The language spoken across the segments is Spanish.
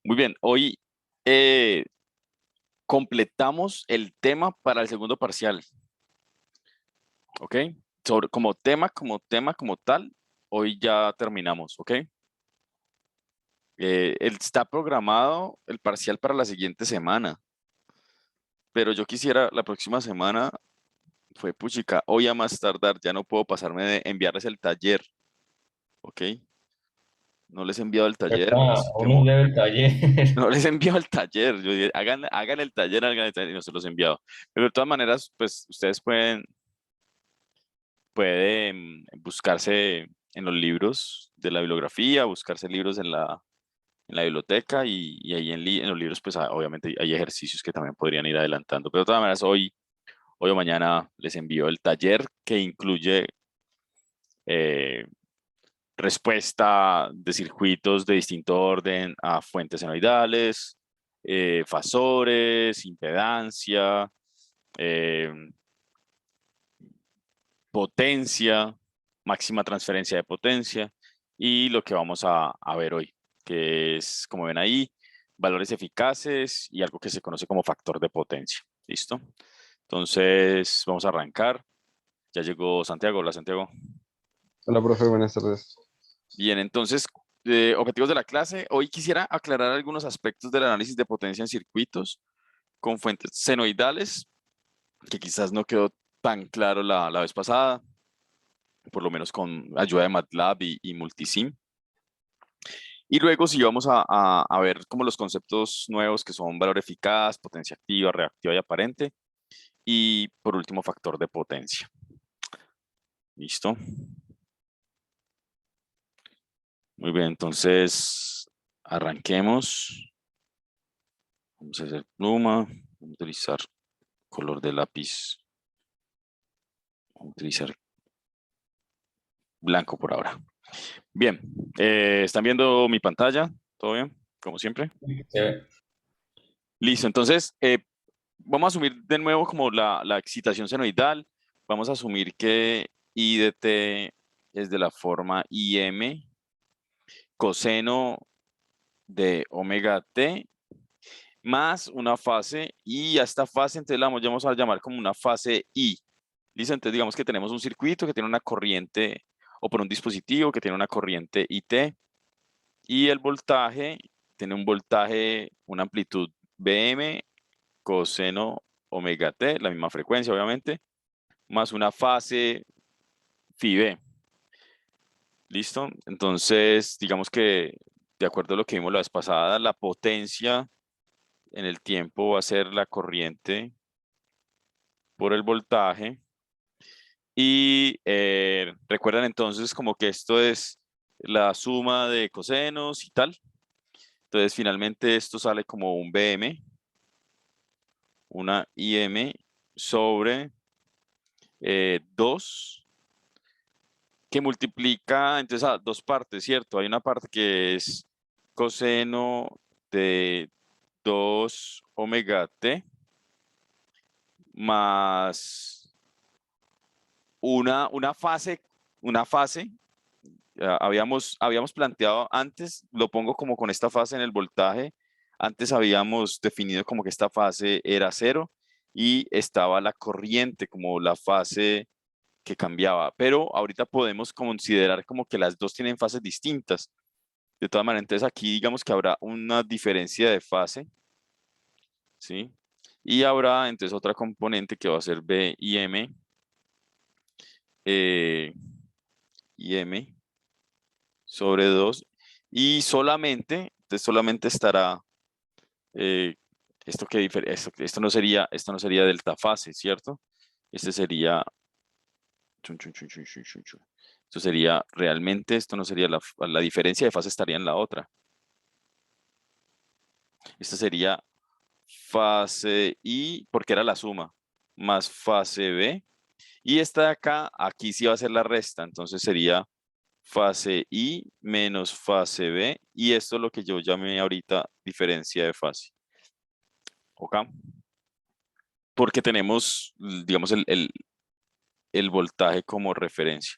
Muy bien, hoy eh, completamos el tema para el segundo parcial, ¿ok? Como tal, hoy ya terminamos, ¿ok? Está programado el parcial para la siguiente semana, pero yo quisiera la próxima semana, fue puchica, hoy a más tardar, ya no puedo pasarme de enviarles el taller, ¿ok? No les he enviado el taller, ¿Verdad? así que Aún no llega el taller. no les envío el taller. Yo dije, hagan el taller y no se los he enviado. Pero de todas maneras, pues ustedes pueden buscarse en los libros de la bibliografía, buscarse libros en la biblioteca y ahí en los libros, pues obviamente hay ejercicios que también podrían ir adelantando. Pero de todas maneras, hoy o mañana les envío el taller que incluye eh, respuesta de circuitos de distinto orden a fuentes senoidales, fasores, impedancia, eh, potencia, máxima transferencia de potencia y lo que vamos a ver hoy, que es, como ven ahí, valores eficaces y algo que se conoce como factor de potencia. ¿Listo? Entonces, vamos a arrancar. Ya llegó Santiago. Hola, Santiago. Hola, profe, buenas tardes. Bien, entonces, objetivos de la clase. Hoy quisiera aclarar algunos aspectos del análisis de potencia en circuitos con fuentes senoidales, que quizás no quedó tan claro la vez pasada, por lo menos con ayuda de MATLAB y Multisim. Y luego sí vamos a ver como los conceptos nuevos que son valor eficaz, potencia activa, reactiva y aparente. Y por último, factor de potencia. ¿Listo? Muy bien, entonces arranquemos. Vamos a hacer pluma. Vamos a utilizar color de lápiz. Vamos a utilizar blanco por ahora. Bien, ¿están viendo mi pantalla? ¿Todo bien? Como siempre. Listo, entonces vamos a asumir de nuevo como la excitación senoidal. Vamos a asumir que I de t es de la forma Im coseno de omega t más una fase, y a esta fase entonces la vamos a llamar como una fase I. ¿Listo? Entonces digamos que tenemos un circuito que tiene una corriente, o por un dispositivo que tiene una corriente IT, y el voltaje tiene un voltaje, una amplitud Bm coseno omega t, la misma frecuencia obviamente, más una fase phi b. ¿Listo? Entonces, digamos que de acuerdo a lo que vimos la vez pasada, la potencia en el tiempo va a ser la corriente por el voltaje. Y recuerdan entonces como que esto es la suma de cosenos y tal. Entonces, finalmente esto sale como un Bm, una Im sobre 2 que multiplica entonces a dos partes, ¿cierto? Hay una parte que es coseno de 2 omega t más una fase. Habíamos planteado antes, lo pongo como con esta fase en el voltaje. Antes habíamos definido como que esta fase era 0 y estaba la corriente como la fase que cambiaba, pero ahorita podemos considerar como que las dos tienen fases distintas. De todas maneras, entonces aquí digamos que habrá una diferencia de fase, ¿sí? Y habrá entonces otra componente que va a ser B y M, M sobre 2, y entonces solamente estará, eh, esto no sería delta fase, ¿cierto? Este sería, esto sería realmente, esto no sería la diferencia de fase, estaría en la otra. Esta sería fase I, porque era la suma, más fase B. Y esta de acá, aquí sí va a ser la resta, entonces sería fase I menos fase B, y esto es lo que yo llamé ahorita diferencia de fase. ¿Ok? Porque tenemos, digamos, el voltaje como referencia.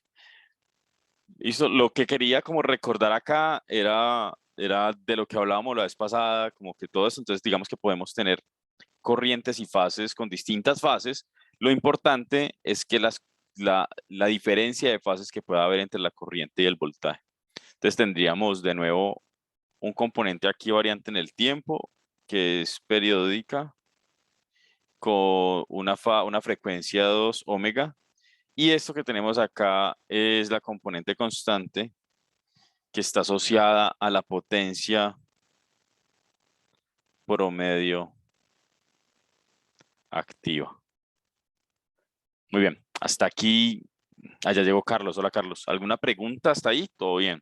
Listo. Lo que quería como recordar acá era era de lo que hablábamos la vez pasada, como que todo eso. Entonces, digamos que podemos tener corrientes y fases con distintas fases. Lo importante es que la diferencia de fases que pueda haber entre la corriente y el voltaje. Entonces, tendríamos de nuevo un componente aquí variante en el tiempo, que es periódica, con una frecuencia 2 omega. Y esto que tenemos acá es la componente constante que está asociada a la potencia promedio activa. Muy bien, hasta aquí. Allá llegó Carlos. Hola, Carlos. ¿Alguna pregunta hasta ahí? ¿Todo bien?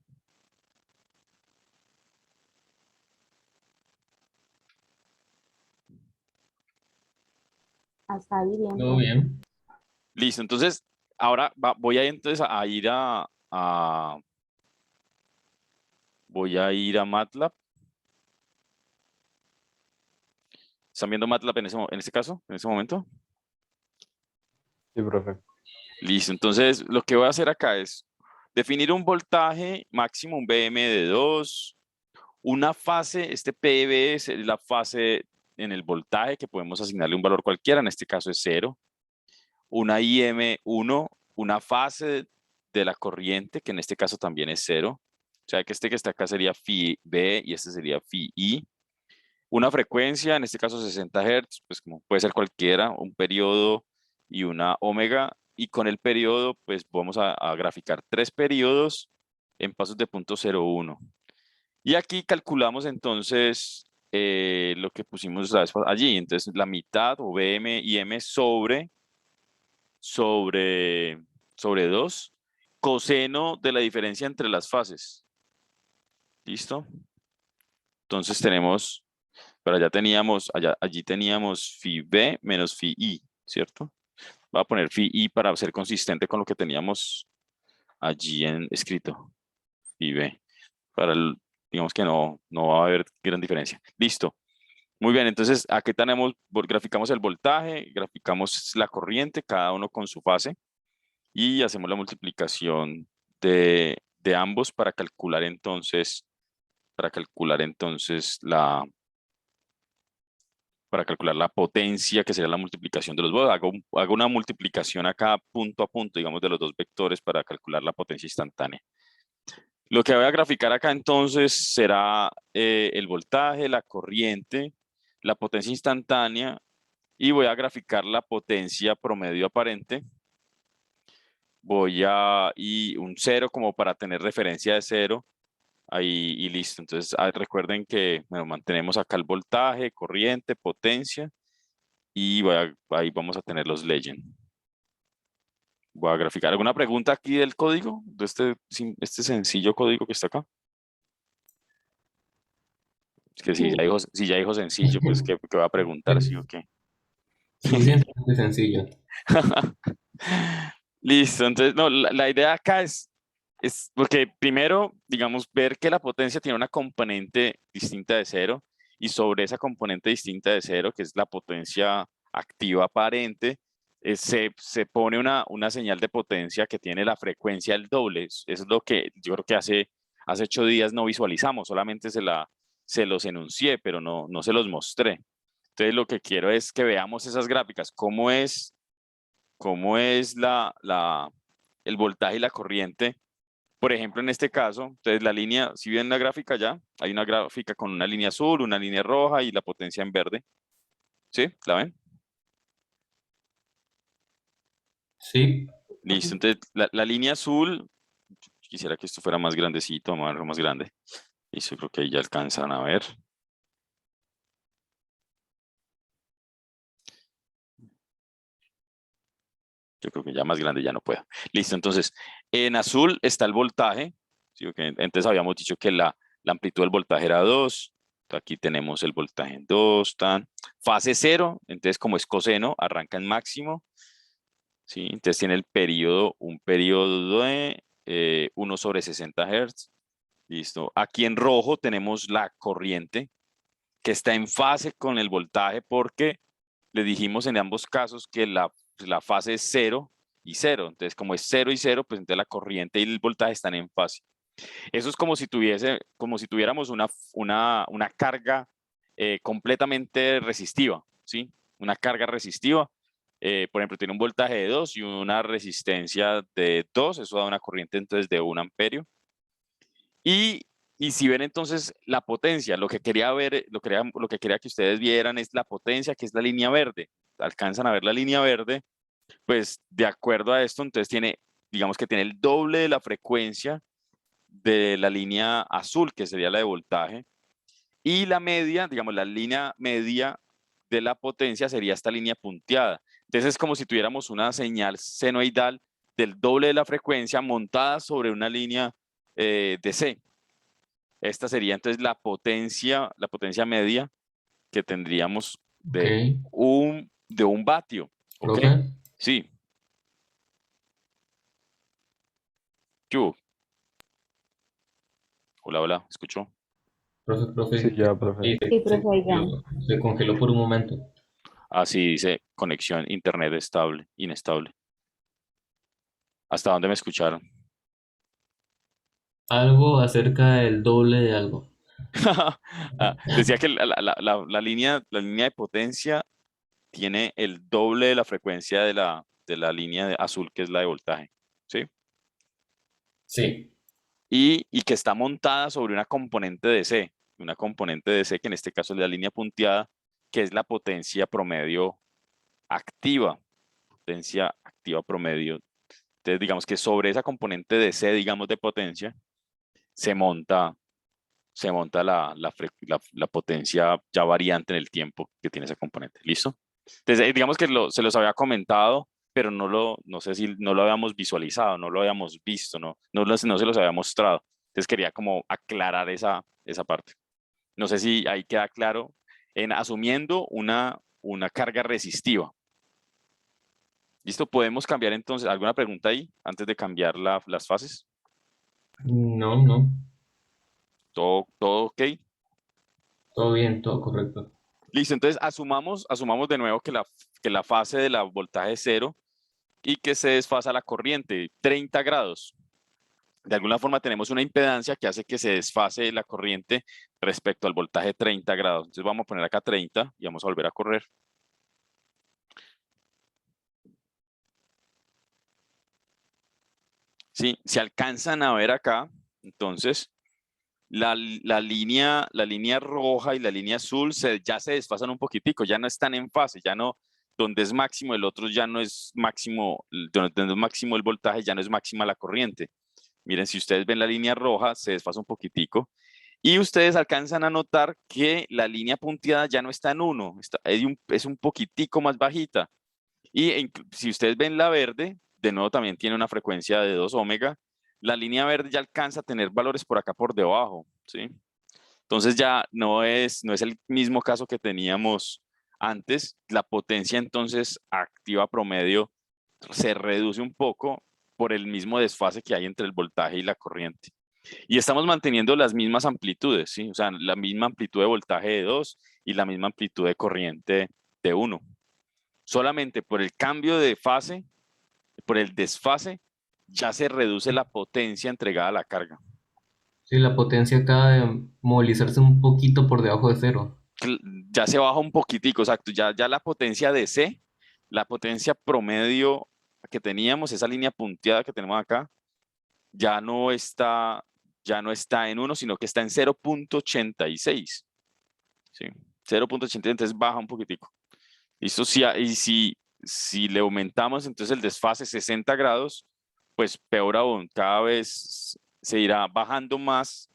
Hasta ahí bien, Todo profe. bien. Listo, entonces ahora voy a entonces voy a ir a MATLAB. ¿Están viendo MATLAB en este caso, en ese momento? Sí, profe. Listo, entonces lo que voy a hacer acá es definir un voltaje máximo, un BM de 2, una fase, este PV es la fase en el voltaje que podemos asignarle un valor cualquiera, en este caso es 0, una IM1, una fase de la corriente, que en este caso también es 0, o sea que este que está acá sería phi B y este sería phi I, una frecuencia, en este caso 60 Hz, pues como puede ser cualquiera, un periodo y una omega, y con el periodo pues vamos a graficar 3 periodos en pasos de 0.01. Y aquí calculamos entonces lo que pusimos la vez allí, entonces la mitad o BM y M sobre 2, coseno de la diferencia entre las fases. ¿Listo? Entonces tenemos, pero allí teníamos phi B menos phi I, ¿cierto? Voy a poner phi I para ser consistente con lo que teníamos allí escrito. Phi B. Digamos que no va a haber gran diferencia. Listo. Muy bien, entonces aquí graficamos el voltaje, graficamos la corriente, cada uno con su fase, y hacemos la multiplicación de ambos para calcular entonces la potencia, que sería la multiplicación de los dos. Hago una multiplicación acá punto a punto, digamos, de los dos vectores para calcular la potencia instantánea. Lo que voy a graficar acá entonces será el voltaje, la corriente, la potencia instantánea, y voy a graficar la potencia promedio aparente. Y un 0 como para tener referencia de 0. Ahí y listo. Entonces recuerden que mantenemos acá el voltaje, corriente, potencia, y ahí vamos a tener los legend. Voy a graficar. ¿Alguna pregunta aquí del código? De este sencillo código que está acá. Es que si ya dijo sencillo, pues ¿qué va a preguntar? ¿Sí o qué? Suficientemente sencillo. Listo, entonces, no, la idea acá es porque primero, digamos, ver que la potencia tiene una componente distinta de 0, y sobre esa componente distinta de 0, que es la potencia activa aparente, se pone una señal de potencia que tiene la frecuencia al doble. Eso es lo que yo creo que hace 8 días no visualizamos, solamente se los enuncié, pero no se los mostré. Entonces lo que quiero es que veamos esas gráficas, cómo es el voltaje y la corriente. Por ejemplo, en este caso, entonces la línea, si ven la gráfica ya, hay una gráfica con una línea azul, una línea roja y la potencia en verde. ¿Sí? ¿La ven? Sí. Listo, entonces la línea azul, quisiera que esto fuera más grandecito, más grande. Listo, creo que ahí ya alcanzan a ver. Yo creo que ya más grande ya no puedo. Listo, entonces en azul está el voltaje. ¿Sí? Okay. Entonces habíamos dicho que la amplitud del voltaje era 2. Aquí tenemos el voltaje en 2. Fase 0, entonces como es coseno, arranca en máximo. ¿Sí? Entonces tiene un periodo de 1 sobre 60 Hz. Listo. Aquí en rojo tenemos la corriente que está en fase con el voltaje, porque le dijimos en ambos casos que la fase es 0 y 0. Entonces, como es 0 y 0, pues entonces la corriente y el voltaje están en fase. Eso es como si tuviéramos una carga completamente resistiva, ¿sí? Una carga resistiva. Por ejemplo, tiene un voltaje de 2 y una resistencia de 2, eso da una corriente entonces de 1 amperio. Y si ven entonces la potencia, lo que quería ver, lo que quería que ustedes vieran es la potencia, que es la línea verde. Alcanzan a ver la línea verde, pues de acuerdo a esto, entonces digamos que tiene el doble de la frecuencia de la línea azul, que sería la de voltaje, y la media, digamos, la línea media de la potencia sería esta línea punteada. Entonces es como si tuviéramos una señal senoidal del doble de la frecuencia montada sobre una línea de C. Esta sería entonces la potencia media que tendríamos Ok. de un vatio. ¿Ok? Profe, Sí. ¿Qué hubo? Hola, hola, ¿escuchó? profe. Sí, ya, profe. Sí, Sí, profe, oiga. se congeló por un momento. Así dice conexión internet estable, inestable. ¿Hasta dónde me escucharon? Algo acerca del doble de algo. Decía que la línea de potencia tiene el doble de la frecuencia de la línea azul, que es la de voltaje, ¿sí? Sí, Y que está montada sobre una componente de C, que en este caso es la línea punteada, que es la potencia promedio activa, potencia activa promedio. Entonces, digamos que sobre esa componente de C, digamos, de potencia, se monta la potencia ya variante en el tiempo que tiene esa componente. ¿Listo? Entonces, digamos que se los había comentado, pero no sé si no lo habíamos visualizado, no lo habíamos visto, no se los había mostrado. Entonces quería como aclarar esa parte. No sé si ahí queda claro en asumiendo una carga resistiva. ¿Listo? ¿Podemos cambiar entonces alguna pregunta ahí antes de cambiar las fases? no, ¿Todo ok? todo bien, todo correcto. Listo, entonces asumamos de nuevo que la fase de la voltaje es 0 y que se desfasa la corriente 30 grados. De alguna forma tenemos una impedancia que hace que se desfase la corriente respecto al voltaje 30 grados. Entonces vamos a poner acá 30 y vamos a volver a correr. Sí, si alcanzan a ver acá, entonces la línea roja y la línea azul ya se desfasan un poquitico, ya no están en fase, ya no, donde es máximo el otro ya no es máximo, donde es máximo el voltaje ya no es máxima la corriente. Miren, si ustedes ven la línea roja, se desfasa un poquitico. Y ustedes alcanzan a notar que la línea punteada ya no está en 1, es un poquitico más bajita. Y si ustedes ven la verde, de nuevo también tiene una frecuencia de 2 ohmega. La línea verde ya alcanza a tener valores por acá por debajo, ¿sí? Entonces ya no es el mismo caso que teníamos antes. La potencia entonces activa promedio se reduce un poco por el mismo desfase que hay entre el voltaje y la corriente. Y estamos manteniendo las mismas amplitudes, ¿sí? O sea, la misma amplitud de voltaje de 2 y la misma amplitud de corriente de 1. Solamente por el cambio de fase, por el desfase, ya se reduce la potencia entregada a la carga. Sí, la potencia acaba de movilizarse un poquito por debajo de cero. Ya se baja un poquitico, exacto. Ya la potencia de C, la potencia promedio que teníamos, esa línea punteada que tenemos acá, ya no está, ya no está en 1, sino que está en 0.86. ¿Sí? 0.86, entonces baja un poquitico. ¿Listo? Y si le aumentamos entonces el desfase 60 grados, pues peor aún, cada vez se irá bajando más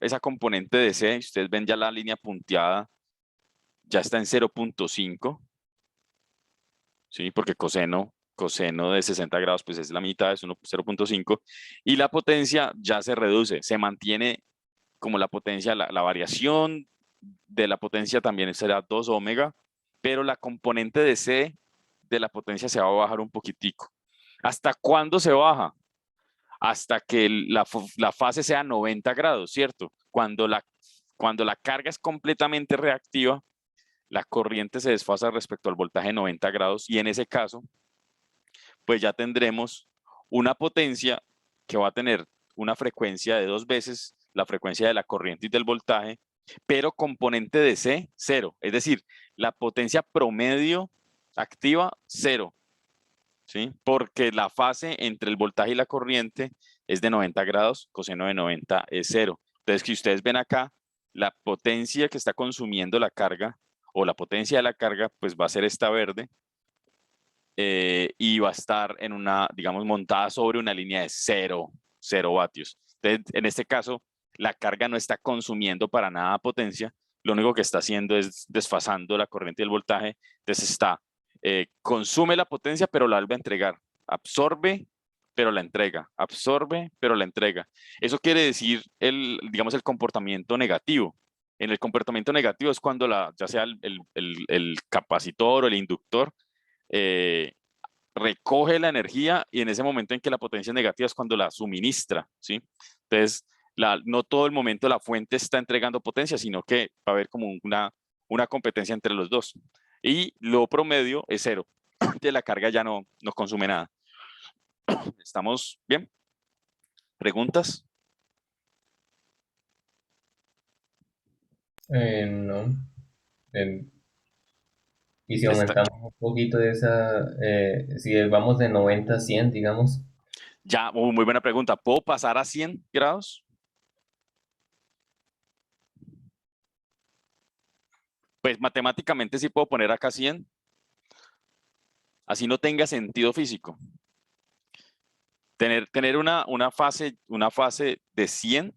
esa componente de C. Ustedes ven ya la línea punteada, ya está en 0.5, ¿sí? Porque coseno de 60 grados pues es la mitad, es 0.5, y la potencia ya se reduce, se mantiene como la potencia, la variación de la potencia también será 2 ohmega, pero la componente de C de la potencia se va a bajar un poquitico. ¿Hasta cuándo se baja? Hasta que la fase sea 90 grados, ¿cierto? Cuando la carga es completamente reactiva, la corriente se desfasa respecto al voltaje 90 grados y en ese caso, pues ya tendremos una potencia que va a tener una frecuencia de 2 veces la frecuencia de la corriente y del voltaje, pero componente de C, 0. Es decir, la potencia promedio activa, 0. ¿Sí? Porque la fase entre el voltaje y la corriente es de 90 grados, coseno de 90 es 0. Entonces, si ustedes ven acá, la potencia que está consumiendo la carga, o la potencia de la carga, pues va a ser esta verde, y va a estar en una, digamos, montada sobre una línea de 0 vatios. Entonces, en este caso, la carga no está consumiendo para nada potencia, lo único que está haciendo es desfasando la corriente y el voltaje, entonces consume la potencia, pero la vuelve a entregar, absorbe, pero la entrega, absorbe, pero la entrega. Eso quiere decir, digamos, el comportamiento negativo. En el comportamiento negativo es cuando ya sea el capacitor o el inductor, recoge la energía, y en ese momento en que la potencia es negativa es cuando la suministra, ¿sí? Entonces, no todo el momento la fuente está entregando potencia, sino que va a haber como una competencia entre los dos. Y lo promedio es 0. Entonces la carga ya no consume nada. ¿Estamos bien? ¿Preguntas? No. Em, y si Está, aumentamos un poquito de esa, si vamos de 90 a 100, digamos, ya, muy buena pregunta. ¿Puedo pasar a 100 grados? Pues matemáticamente sí puedo poner acá 100. Así no tenga sentido físico. Tener una fase de 100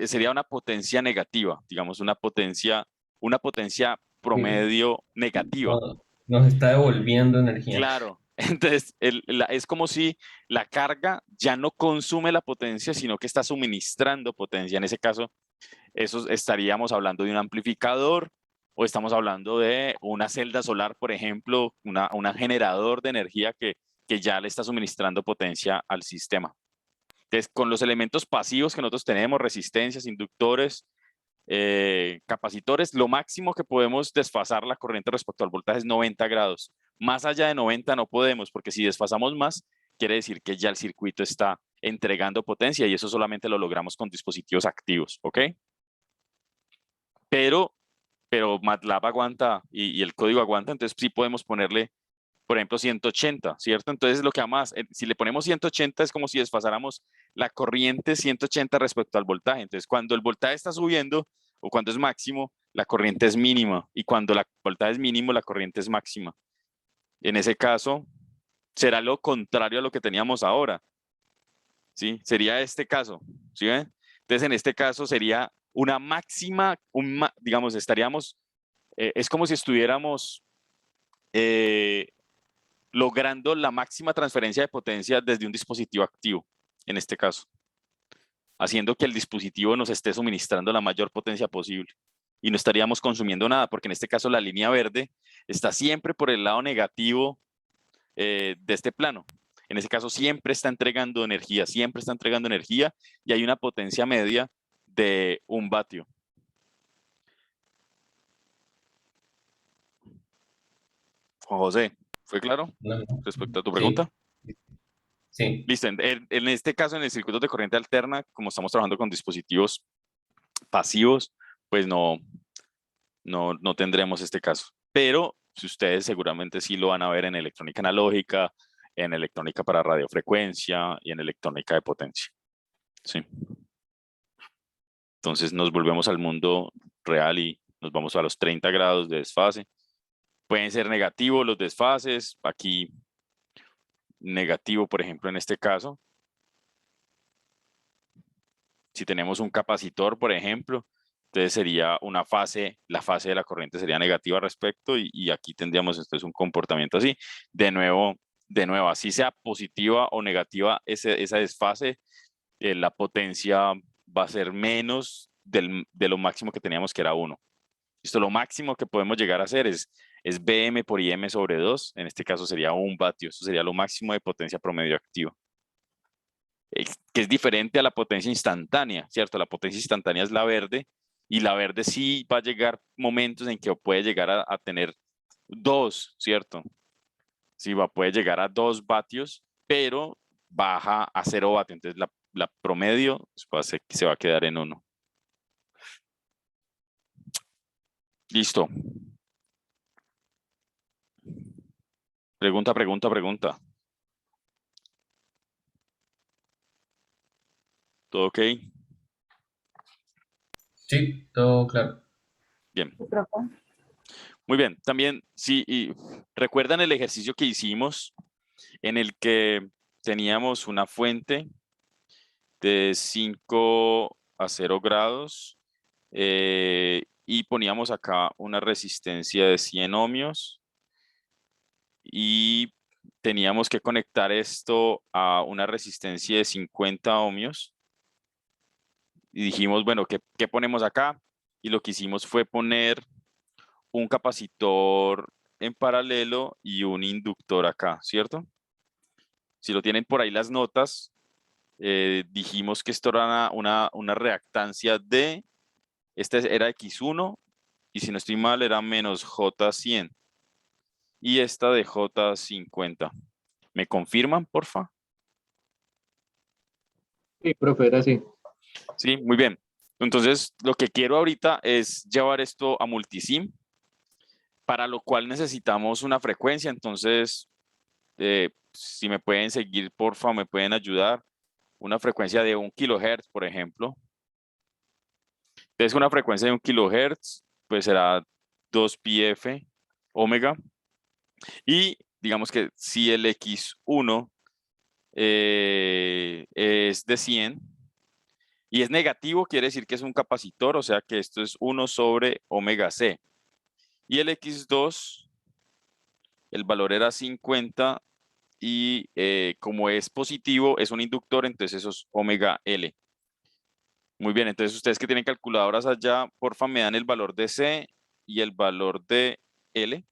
sería una potencia negativa, digamos, una potencia sí, promedio negativa. nos está devolviendo energía. Claro, entonces es como si la carga ya no consume la potencia, sino que está suministrando potencia. En ese caso, estaríamos hablando de un amplificador, o estamos hablando de una celda solar, por ejemplo, una generador de energía que ya le está suministrando potencia al sistema. Entonces, con los elementos pasivos que nosotros tenemos, resistencias, inductores, capacitores, lo máximo que podemos desfasar la corriente respecto al voltaje es 90 grados. Más allá de 90 no podemos, porque si desfasamos más, quiere decir que ya el circuito está entregando potencia, y eso solamente lo logramos con dispositivos activos, ¿ok? Pero MATLAB aguanta y el código aguanta, entonces sí podemos ponerle, por ejemplo, 180, ¿cierto? Entonces lo que más, si le ponemos 180 es como si desfasáramos la corriente 180 respecto al voltaje. Entonces, cuando el voltaje está subiendo o cuando es máximo, la corriente es mínima, y cuando la voltaje es mínimo, la corriente es máxima. En ese caso, será lo contrario a lo que teníamos ahora, ¿sí? Sería este caso, ¿sí ven? Entonces, en este caso sería una máxima, digamos, es como si estuviéramos logrando la máxima transferencia de potencia desde un dispositivo activo, en este caso, haciendo que el dispositivo nos esté suministrando la mayor potencia posible, y no estaríamos consumiendo nada, porque en este caso la línea verde está siempre por el lado negativo de este plano. En ese caso siempre está entregando energía, y hay una potencia media de 1 vatio. Juan José, ¿fue claro ¿No? respecto a tu Sí, pregunta? sí. Listo, en este caso, en el circuito de corriente alterna, como estamos trabajando con dispositivos pasivos, pues no tendremos este caso. Pero si ustedes seguramente sí lo van a ver en electrónica analógica, en electrónica para radiofrecuencia y en electrónica de potencia. Sí. Entonces nos volvemos al mundo real y nos vamos a los 30 grados de desfase. Pueden ser negativos los desfases. Aquí negativo, por ejemplo, en este caso. Si tenemos un capacitor, por ejemplo, entonces sería la fase de la corriente sería negativa al respecto, y aquí tendríamos entonces un comportamiento así. De nuevo, así sea positiva o negativa esa desfase, la potencia va a ser menos de lo máximo que teníamos, que era 1. Esto, lo máximo que podemos llegar a hacer es Bm por Im sobre 2, en este caso sería 1 vatio, eso sería lo máximo de potencia promedio activa, que es diferente a la potencia instantánea, ¿cierto? La potencia instantánea es la verde, y la verde sí va a llegar momentos en que puede llegar a tener 2, ¿cierto? Sí, puede llegar a 2 vatios, pero baja a 0 vatios. Entonces la promedio se va a quedar en 1. Listo. Pregunta, pregunta, pregunta. ¿Todo ok? Sí, todo claro. Bien. Muy bien. También, sí, y recuerdan el ejercicio que hicimos en el que teníamos una fuente de 5 a 0 grados y poníamos acá una resistencia de 100 ohmios y teníamos que conectar esto a una resistencia de 50 ohmios y dijimos, bueno, ¿qué ponemos acá? Y lo que hicimos fue poner un capacitor en paralelo y un inductor acá, ¿cierto? Si lo tienen por ahí las notas, dijimos que esto era una reactancia de, este era X1 y si no estoy mal era menos J100 y esta de J50. ¿Me confirman, porfa? Sí, profe, era así. Sí, muy bien. Entonces, lo que quiero ahorita es llevar esto a multisim, para lo cual necesitamos una frecuencia. Entonces, si me pueden seguir, porfa, me pueden ayudar. Una frecuencia de 1 kilohertz, por ejemplo. Entonces, una frecuencia de 1 kilohertz, pues será 2πf omega. Y digamos que si el X1 es de 100 y es negativo, quiere decir que es un capacitor, o sea que esto es 1 sobre omega c. Y el X2, el valor era 50 y como es positivo, es un inductor, entonces eso es omega L. Muy bien, entonces ustedes que tienen calculadoras allá, porfa, me dan el valor de C y el valor de L.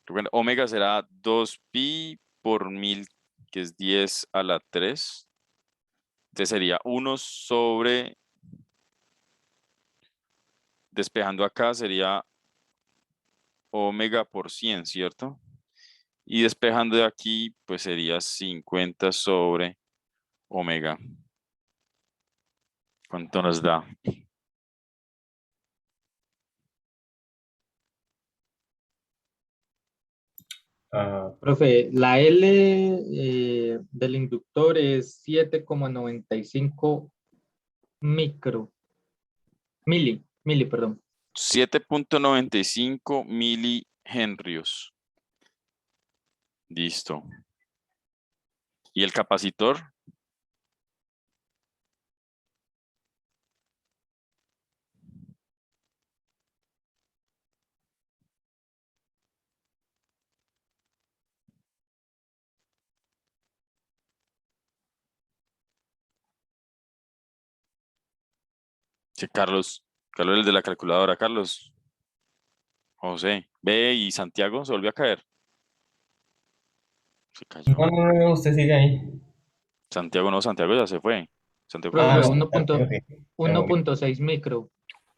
Bueno, omega será 2pi por 1000, que es 10 a la 3. Entonces sería 1 sobre, despejando acá, sería omega por 100, ¿cierto? Y despejando de aquí, pues sería 50 sobre omega. ¿Cuánto nos da? Profe, la L del inductor es 7,95 mili, perdón. 7.95 milihenrios. Listo. ¿Y el capacitor? Sí, Carlos. Carlos, el de la calculadora. Carlos. José. Ve y Santiago se volvió a caer. Se cayó. No, no, no, usted sigue ahí. Santiago no, Santiago ya se fue. Santiago creo que Profe, ya Ah, está. sí, ok, ok. Tengo que- 1,6 micro.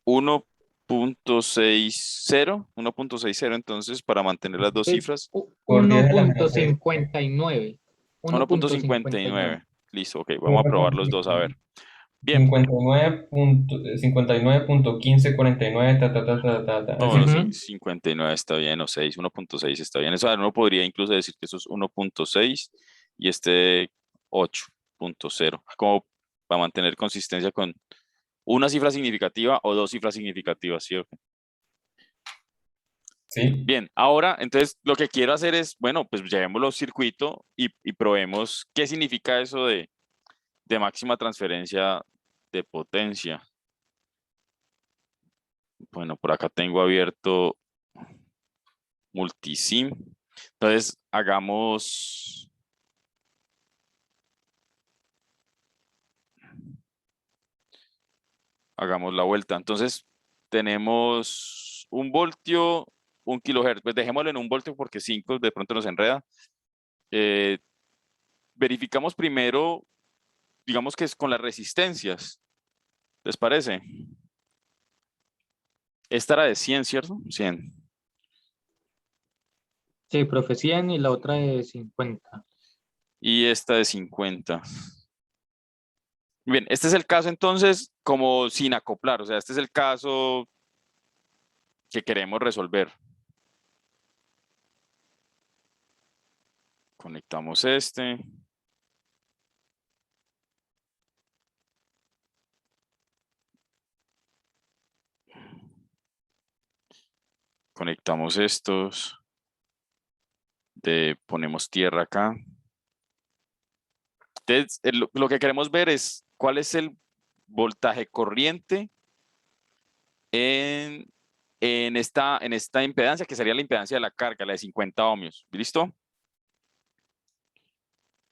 1.60. 1.60 entonces para mantener las dos Es cifras. Por 10 a la menos 6. 1,59. 1,59. 1.59. Listo, ok. Vamos a probar los dos a ver. 1.59. Bien. 59.1549, ta, ta, ta, ta, ta, ta. No, ¿Sí? no, sí, Ujú. 59 está bien, o 6, 1.6 está bien. Eso uno podría incluso decir que eso es 1.6 y este 8.0, como para mantener consistencia con una cifra significativa o dos cifras significativas, ¿sí? ¿Sí? Bien, ahora entonces lo que quiero hacer es, bueno, pues llevémoslo circuito y probemos qué significa eso de máxima transferencia de potencia. Bueno, por acá tengo abierto multisim. Entonces, hagamos la vuelta. Entonces, tenemos 1 voltio, 1 kilohertz. Pues dejémoslo en 1 voltio porque 5 de pronto nos enreda. Verificamos primero, digamos que es con las resistencias. ¿Les parece? Esta era de 100, ¿cierto? 100. Sí, profe, 100 y la otra de 50. Y esta de 50. Bien, este es el caso entonces como sin acoplar, o sea, este es el caso que queremos resolver. Conectamos este. Conectamos estos. Ponemos tierra acá. Entonces, lo que queremos ver es cuál es el voltaje corriente en esta impedancia, que sería la impedancia de la carga, la de 50 ohmios. ¿Listo?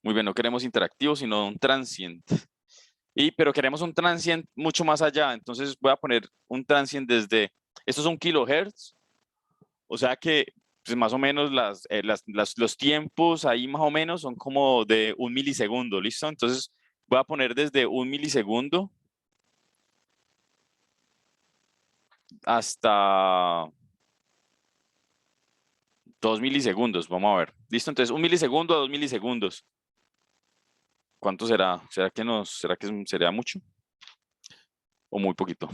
Muy bien, no queremos interactivo, sino un transient. Pero queremos un transient mucho más allá. Entonces voy a poner un transient desde, estos son kilohertz, o sea que pues más o menos los tiempos ahí más o menos son como de 1 milisegundo, ¿listo? Entonces voy a poner desde 1 milisegundo hasta 2 milisegundos, vamos a ver. ¿Listo? Entonces 1 milisegundo a 2 milisegundos. ¿Cuánto será? ¿Será que sería mucho? ¿O muy poquito?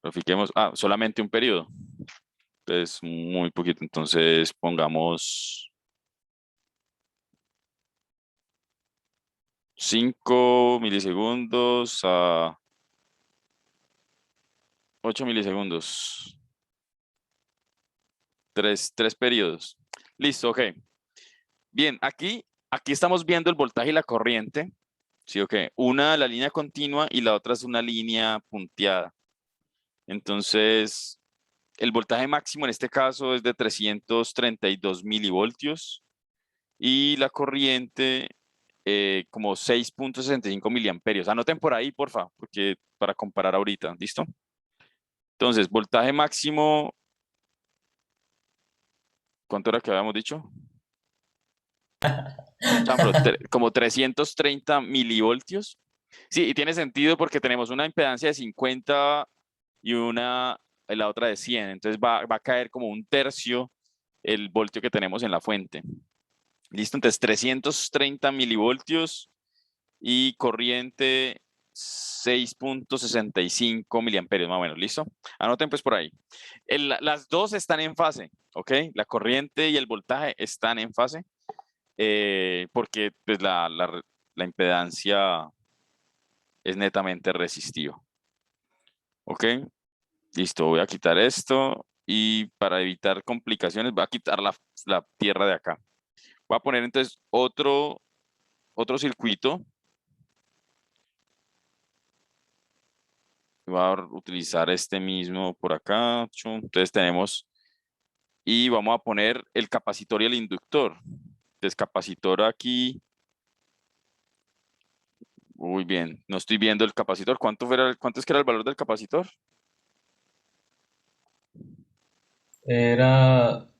Verifiquemos. Solamente un periodo. Entonces, muy poquito. Entonces, pongamos 5 milisegundos a 8 milisegundos. Tres periodos. Listo, ok. Bien, aquí estamos viendo el voltaje y la corriente. Sí, ok. Una, la línea continua, y la otra es una línea punteada. Entonces, el voltaje máximo en este caso es de 332 milivoltios y la corriente como 6.65 miliamperios. Anoten por ahí, porfa, porque para comparar ahorita, ¿listo? Entonces, voltaje máximo, ¿cuánto era que habíamos dicho? Chanfro, como 330 milivoltios. Sí, y tiene sentido porque tenemos una impedancia de 50 y la otra de 100. Entonces va a caer como un tercio el voltio que tenemos en la fuente. Listo, entonces 330 milivoltios y corriente 6.65 miliamperios, más o menos. ¿Listo? Anoten pues por ahí. Las dos están en fase, ¿ok? La corriente y el voltaje están en fase porque pues, la impedancia es netamente resistiva. ¿Ok? Listo, voy a quitar esto y para evitar complicaciones voy a quitar la tierra de acá. Voy a poner entonces otro circuito. Voy a utilizar este mismo por acá. Entonces tenemos, y vamos a poner el capacitor y el inductor. Entonces capacitor aquí. Muy bien, no estoy viendo el capacitor. ¿Cuánto es que era el valor del capacitor? Era,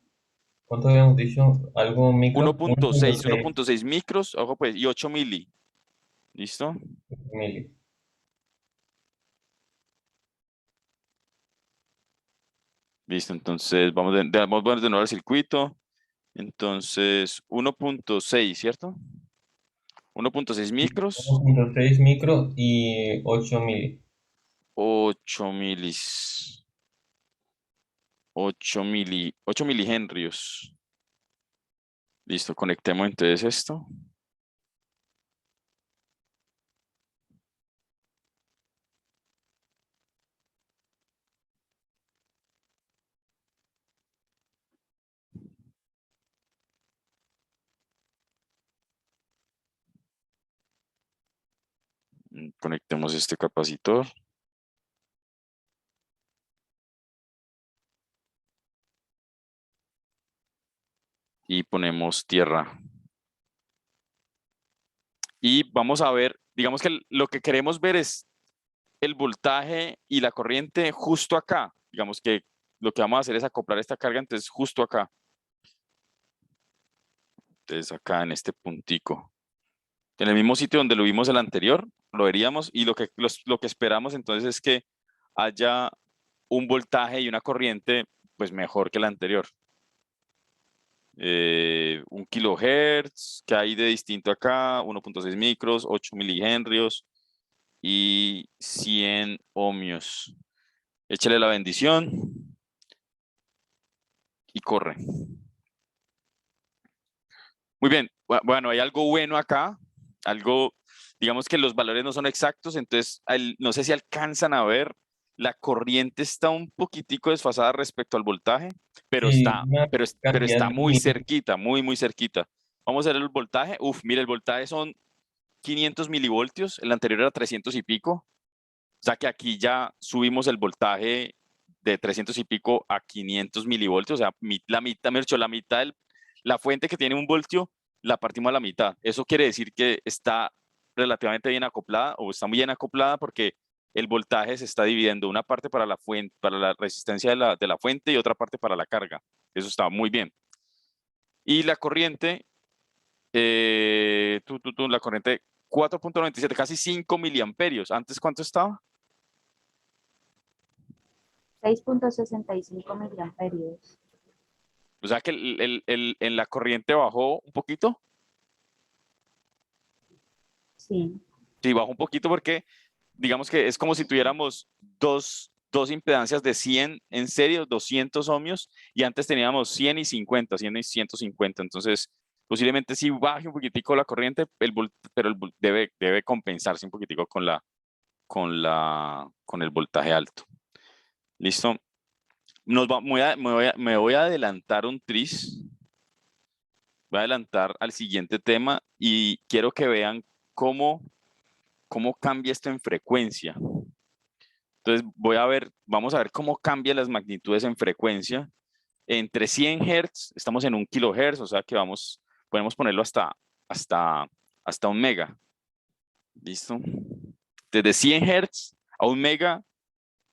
¿cuánto habíamos dicho? Algo micro, 1.6 1.6 micros, ojo pues, y 8 mili. ¿Listo? mili. Listo, entonces vamos a ver de nuevo el circuito. Entonces, 1.6, ¿cierto? 1.6 micros, 1.6 micro y 8 mili. 8 milis. 8 milihenrios. Listo, conectemos entonces esto. Conectemos este capacitor. Y ponemos tierra. Y vamos a ver, digamos que lo que queremos ver es el voltaje y la corriente justo acá. Digamos que lo que vamos a hacer es acoplar esta carga, entonces justo acá. Entonces acá en este puntico. En el mismo sitio donde lo vimos el anterior, lo veríamos y lo que esperamos entonces es que haya un voltaje y una corriente pues mejor que la anterior. 1 kilohertz, que hay de distinto acá, 1.6 micros, 8 milihenrios y 100 ohmios. Échale la bendición y corre. Muy bien, bueno, hay algo bueno acá, algo, digamos que los valores no son exactos, entonces no sé si alcanzan a ver, la corriente está un poquitico desfasada respecto al voltaje, pero Sí, está, una pero cantidad está muy mínima. cerquita, muy cerquita. Vamos a ver el voltaje. Uf, mira, el voltaje son 500 milivoltios, el anterior era 300 y pico. O sea que aquí ya subimos el voltaje de 300 y pico a 500 milivoltios, o sea, la mitad, me he dicho, la mitad la fuente que tiene 1 voltio, la partimos a la mitad. Eso quiere decir que está relativamente bien acoplada o está muy bien acoplada porque el voltaje se está dividiendo una parte para la fuente, para la resistencia de la fuente y otra parte para la carga. Eso está muy bien. Y la corriente, la corriente 4.97, casi 5 miliamperios. ¿Antes cuánto estaba? 6.65 miliamperios. O sea que en la corriente bajó un poquito. Sí. Sí, bajó un poquito porque digamos que es como si tuviéramos dos impedancias de 100 en serio, 200 ohmios, y antes teníamos 100 y 50, 100 y 150. Entonces, posiblemente sí baje un poquitico la corriente, pero debe compensarse un poquitico con el voltaje alto. ¿Listo? Me voy a adelantar un tris. Voy a adelantar al siguiente tema y quiero que vean cómo cambia esto en frecuencia. Entonces vamos a ver cómo cambian las magnitudes en frecuencia. Entre 100 Hz, estamos en 1 kilohertz, o sea que podemos ponerlo hasta 1 mega. ¿Listo? Desde 100 Hz a 1 mega,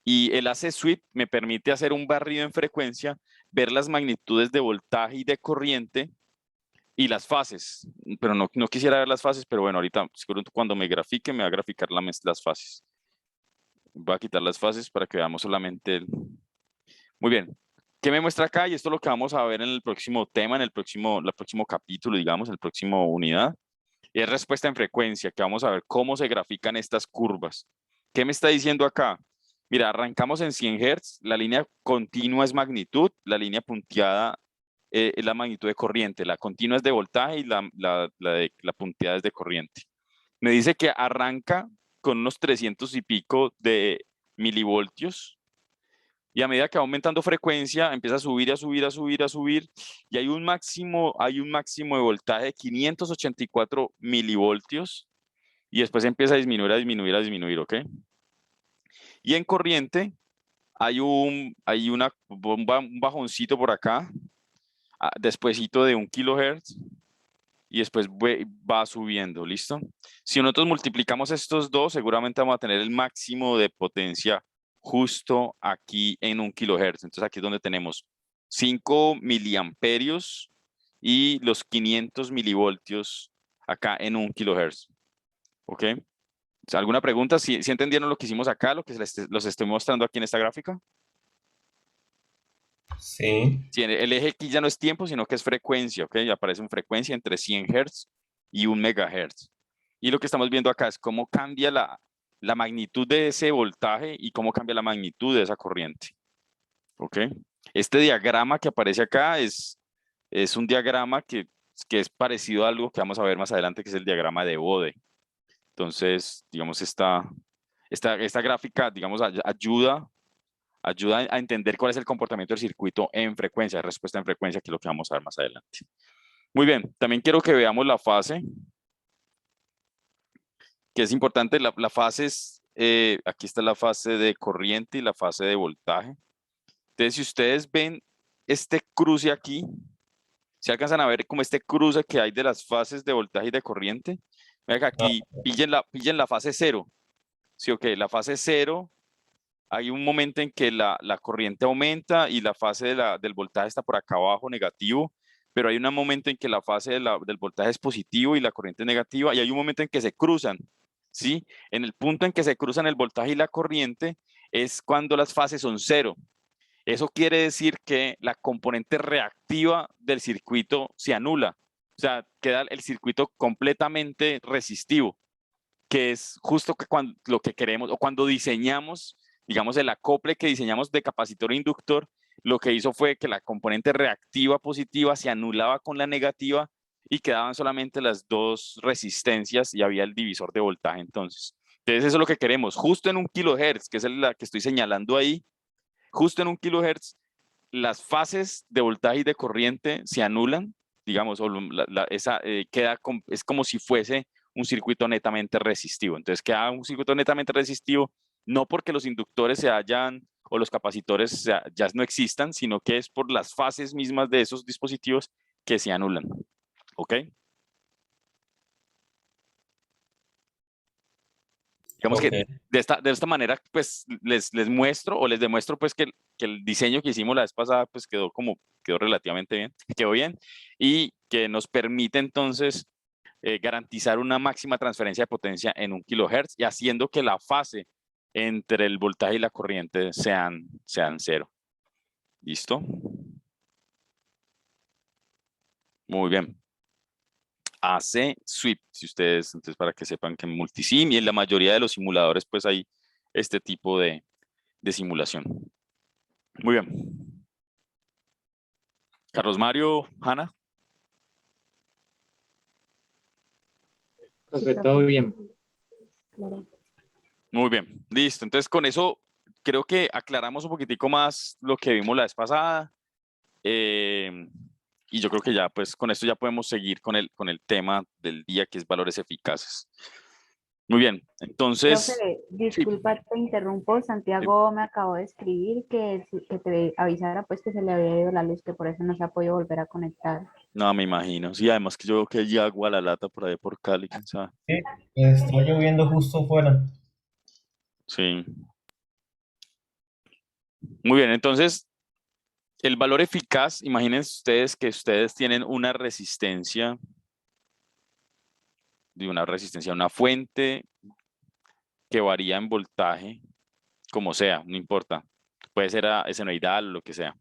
y el AC Sweep me permite hacer un barrido en frecuencia, ver las magnitudes de voltaje y de corriente y las fases. Pero no quisiera ver las fases, pero bueno, ahorita seguro cuando me grafique me va a graficar las fases. Voy a quitar las fases para que veamos solamente Muy bien. ¿Qué me muestra acá? Y esto es lo que vamos a ver en el próximo tema, en el próximo capítulo, digamos, en el próximo unidad. Es respuesta en frecuencia, que vamos a ver cómo se grafican estas curvas. ¿Qué me está diciendo acá? Mira, arrancamos en 100 Hz, la línea continua es magnitud, la línea punteada es la magnitud de corriente, la continua es de voltaje y la punteada es de corriente. Me dice que arranca con unos 300 y pico de milivoltios, y a medida que va aumentando frecuencia, empieza a subir, y hay un máximo de voltaje de 584 milivoltios, y después empieza a disminuir, ¿ok? Y en corriente hay un bajoncito por acá, despuésito de 1 kilohertz, y después va subiendo, ¿listo? Si nosotros multiplicamos estos dos, seguramente vamos a tener el máximo de potencia justo aquí en 1 kilohertz. Entonces aquí es donde tenemos 5 miliamperios y los 500 milivoltios acá en 1 kilohertz. ¿Ok? ¿Alguna pregunta? ¿Sí entendieron lo que hicimos acá, lo que los estoy mostrando aquí en esta gráfica? Sí. Sí, el eje aquí ya no es tiempo, sino que es frecuencia, ¿ok? Aparece en frecuencia entre 100 Hz y 1 megahertz. Y lo que estamos viendo acá es cómo cambia la magnitud de ese voltaje y cómo cambia la magnitud de esa corriente. ¿Ok? Este diagrama que aparece acá es un diagrama que es parecido a algo que vamos a ver más adelante, que es el diagrama de Bode. Entonces, digamos, esta gráfica, digamos, ayuda a entender cuál es el comportamiento del circuito en frecuencia, respuesta en frecuencia, que es lo que vamos a ver más adelante. Muy bien, también quiero que veamos la fase, que es importante. La fase es, aquí está la fase de corriente y la fase de voltaje. Entonces, si ustedes ven este cruce aquí, si alcanzan a ver como este cruce que hay de las fases de voltaje y de corriente, vean que aquí pillen la fase 0. Sí, ok, la fase 0, hay un momento en que la corriente aumenta y la fase del voltaje está por acá abajo, negativo, pero hay un momento en que la fase del voltaje es positivo y la corriente es negativa, y hay un momento en que se cruzan, ¿sí? En el punto en que se cruzan el voltaje y la corriente es cuando las fases son 0. Eso quiere decir que la componente reactiva del circuito se anula. O sea, queda el circuito completamente resistivo, que es justo que lo que queremos, o cuando diseñamos, digamos, el acople que diseñamos de capacitor e inductor, lo que hizo fue que la componente reactiva positiva se anulaba con la negativa y quedaban solamente las dos resistencias y había el divisor de voltaje entonces. Entonces eso es lo que queremos, justo en 1 kHz, que es la que estoy señalando ahí, justo en 1 kHz, las fases de voltaje y de corriente se anulan, digamos, o es como si fuese un circuito netamente resistivo. Entonces queda un circuito netamente resistivo, no porque los inductores se hayan, o los capacitores ya no existan, sino que es por las fases mismas de esos dispositivos que se anulan. ¿Ok? Digamos Ok. que de esta manera, pues, les muestro o les demuestro, pues, que el diseño que hicimos la vez pasada, pues, quedó relativamente bien, quedó bien, y que nos permite, entonces, garantizar una máxima transferencia de potencia en 1 kHz y haciendo que la fase entre el voltaje y la corriente sean 0. ¿Listo? Muy bien. AC Sweep, si ustedes, entonces para que sepan que en Multisim y en la mayoría de los simuladores pues hay este tipo de simulación. Muy bien. Carlos Mario, Hanna. Profe, todo bien. Claro. Muy bien, listo. Entonces con eso creo que aclaramos un poquitico más lo que vimos la vez pasada. Y yo creo que ya pues con esto ya podemos seguir con el tema del día, que es valores eficaces. Muy bien, entonces... Profe, disculpa, te interrumpo. Santiago me acabó de escribir que te avisara pues que se le había ido la luz, que por eso no se ha podido volver a conectar. No, me imagino. Sí, además que yo veo que hay agua a la lata por ahí por Cali, quién sabe. Sí, está lloviendo justo afuera. Sí. Muy bien, entonces, el valor eficaz, imagínense ustedes que ustedes tienen una resistencia, una fuente que varía en voltaje, como sea, no importa. Puede ser senoidal o lo que sea.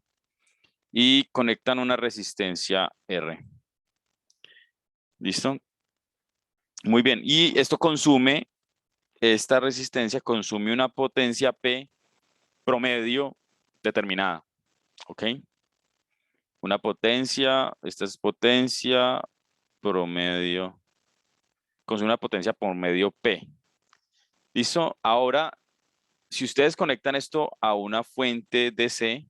Y conectan una resistencia R. ¿Listo? Muy bien, y esta resistencia consume una potencia P promedio determinada, ¿ok? Una potencia, esta es potencia promedio, consume una potencia promedio P. ¿Listo? Ahora, si ustedes conectan esto a una fuente DC,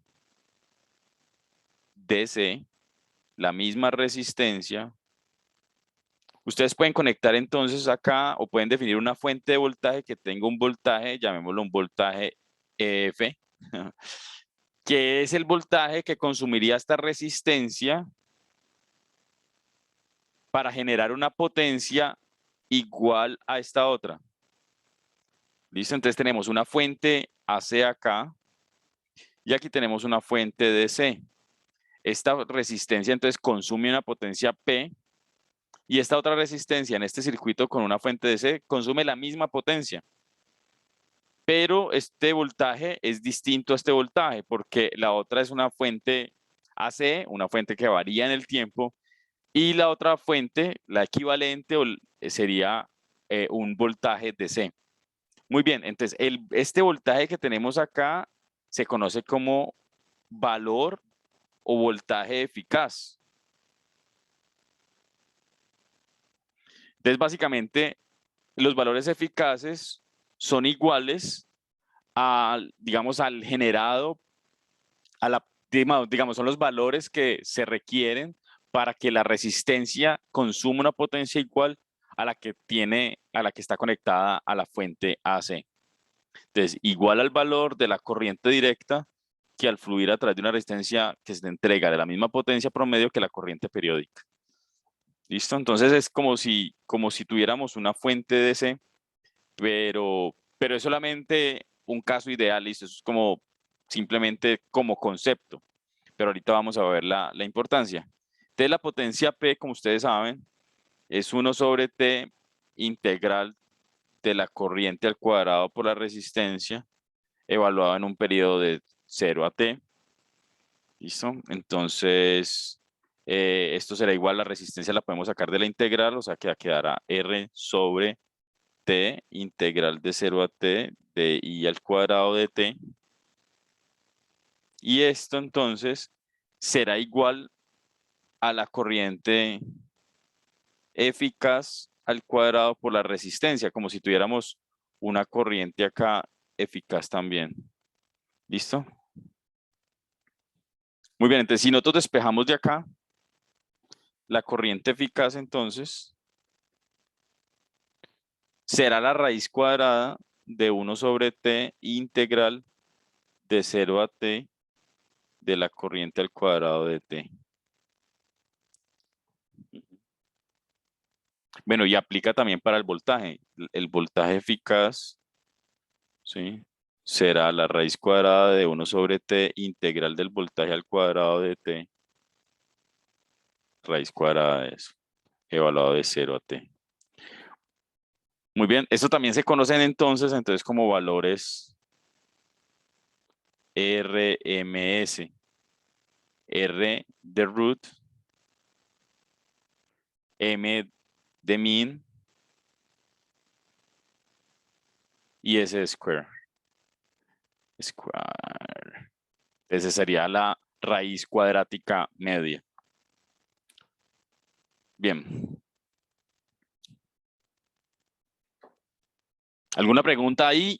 la misma resistencia, ustedes pueden conectar entonces acá o pueden definir una fuente de voltaje que tenga un voltaje, llamémoslo un voltaje EF, que es el voltaje que consumiría esta resistencia para generar una potencia igual a esta otra. ¿Listo? Entonces tenemos una fuente AC acá y aquí tenemos una fuente DC. Esta resistencia entonces consume una potencia P y esta otra resistencia en este circuito con una fuente DC consume la misma potencia. Pero este voltaje es distinto a este voltaje porque la otra es una fuente AC, una fuente que varía en el tiempo, y la otra fuente, la equivalente, sería un voltaje DC. Muy bien, entonces este voltaje que tenemos acá se conoce como valor o voltaje eficaz. Entonces, básicamente, los valores eficaces son iguales digamos, al generado, digamos, son los valores que se requieren para que la resistencia consuma una potencia igual a la que está conectada a la fuente AC. Entonces, igual al valor de la corriente directa que al fluir a través de una resistencia que se entrega de la misma potencia promedio que la corriente periódica. ¿Listo? Entonces es como si tuviéramos una fuente DC, pero es solamente un caso ideal, ¿listo? Eso es como simplemente como concepto, pero ahorita vamos a ver la importancia. Entonces la potencia P, como ustedes saben, es 1 sobre T integral de la corriente al cuadrado por la resistencia, evaluado en un periodo de 0 a T. ¿Listo? Entonces, esto será igual, la resistencia la podemos sacar de la integral, o sea que quedará R sobre T, integral de 0 a T, de I al cuadrado de T. Y esto entonces será igual a la corriente eficaz al cuadrado por la resistencia, como si tuviéramos una corriente acá eficaz también. ¿Listo? Muy bien, entonces si nosotros despejamos de acá, la corriente eficaz entonces será la raíz cuadrada de 1 sobre T integral de 0 a T de la corriente al cuadrado de T. Bueno, y aplica también para el voltaje. El voltaje eficaz, ¿sí?, será la raíz cuadrada de 1 sobre T integral del voltaje al cuadrado de T, raíz cuadrada de eso, evaluado de 0 a T. Muy bien, esto también se conocen entonces como valores RMS. R de root, M de mean y S de square. Esa sería la raíz cuadrática media. Bien. ¿Alguna pregunta ahí?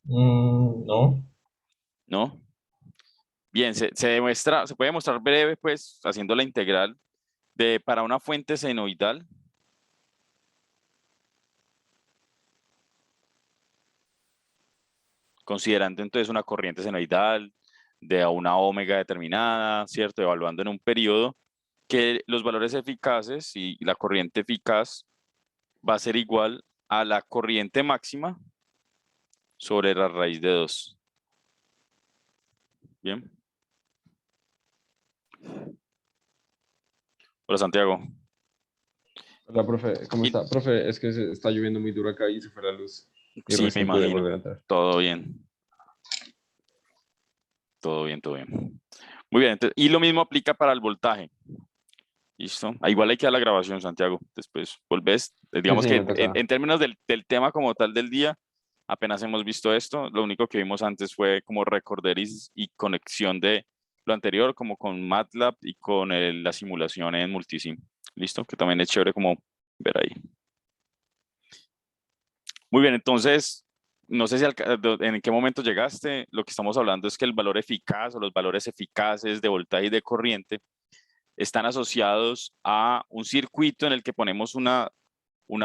No. ¿No? Bien, se puede demostrar breve, pues, haciendo la integral para una fuente senoidal. Considerando entonces una corriente senoidal de una ómega determinada, ¿cierto? Evaluando en un periodo que los valores eficaces y la corriente eficaz va a ser igual a la corriente máxima sobre la raíz de 2. Bien. Hola, Santiago. Hola, profe, ¿cómo Y- está? Profe, es que está lloviendo muy duro acá y se fue la luz. Y Sí, me recién pude imagino. volver a entrar. Todo bien. Todo bien, todo bien. Muy bien, y lo mismo aplica para el voltaje. ¿Listo? Igual hay que dar la grabación, Santiago. Después volvés. Digamos Sí, que me toca. en términos del tema como tal del día, apenas hemos visto esto. Lo único que vimos antes fue como recorder y conexión de lo anterior, como con MATLAB y con la simulación en Multisim. ¿Listo? Que también es chévere como ver ahí. Muy bien, entonces, no sé si en qué momento llegaste. Lo que estamos hablando es que el valor eficaz o los valores eficaces de voltaje y de corriente están asociados a un circuito en el que ponemos una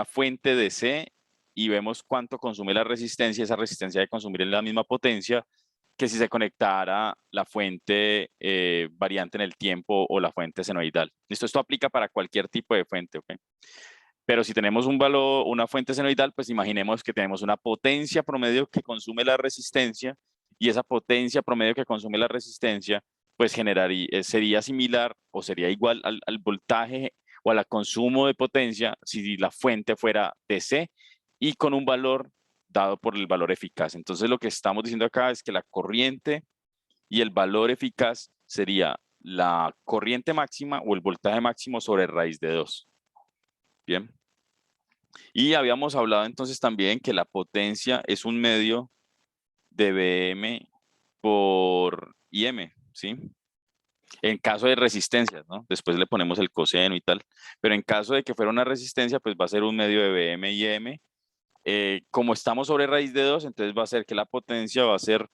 fuente DC y vemos cuánto consume la resistencia. Esa resistencia de consumir en la misma potencia que si se conectara la fuente variante en el tiempo o la fuente senoidal. Esto aplica para cualquier tipo de fuente, ¿ok? Pero si tenemos un valor, una fuente senoidal, pues imaginemos que tenemos una potencia promedio que consume la resistencia y esa potencia promedio que consume la resistencia, pues sería similar o sería igual al voltaje o al consumo de potencia si la fuente fuera DC y con un valor dado por el valor eficaz. Entonces lo que estamos diciendo acá es que la corriente y el valor eficaz sería la corriente máxima o el voltaje máximo sobre raíz de 2. Bien. Y habíamos hablado entonces también que la potencia es un medio de Bm por Im, ¿sí? En caso de resistencias, ¿no? Después le ponemos el coseno y tal. Pero en caso de que fuera una resistencia, pues va a ser un medio de Bm y M. Como estamos sobre raíz de 2, entonces va a ser que la potencia va a ser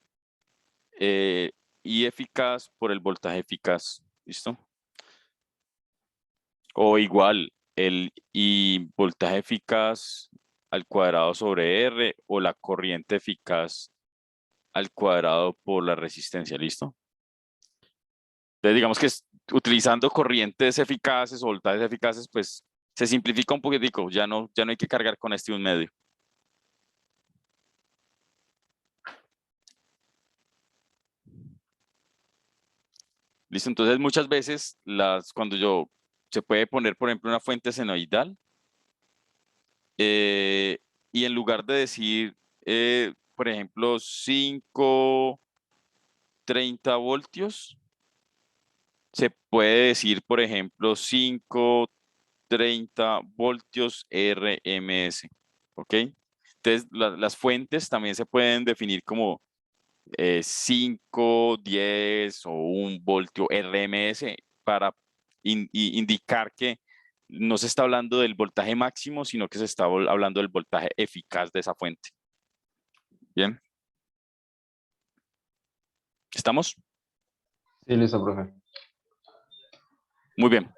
I eficaz por el voltaje eficaz. ¿Listo? O igual, el I voltaje eficaz al cuadrado sobre R o la corriente eficaz al cuadrado por la resistencia, ¿listo? Entonces digamos que utilizando corrientes eficaces o voltajes eficaces, pues se simplifica un poquitico, ya no hay que cargar con este un medio. ¿Listo? Entonces muchas veces cuando se puede poner, por ejemplo, una fuente senoidal y en lugar de decir, por ejemplo, 5 30 voltios, se puede decir, por ejemplo, 530 voltios RMS. ¿Ok? Entonces, las fuentes también se pueden definir como 5, 10 o 1 voltio RMS para indicar que no se está hablando del voltaje máximo, sino que se está hablando del voltaje eficaz de esa fuente. Bien. ¿Estamos? Sí, listo, profe. Muy bien.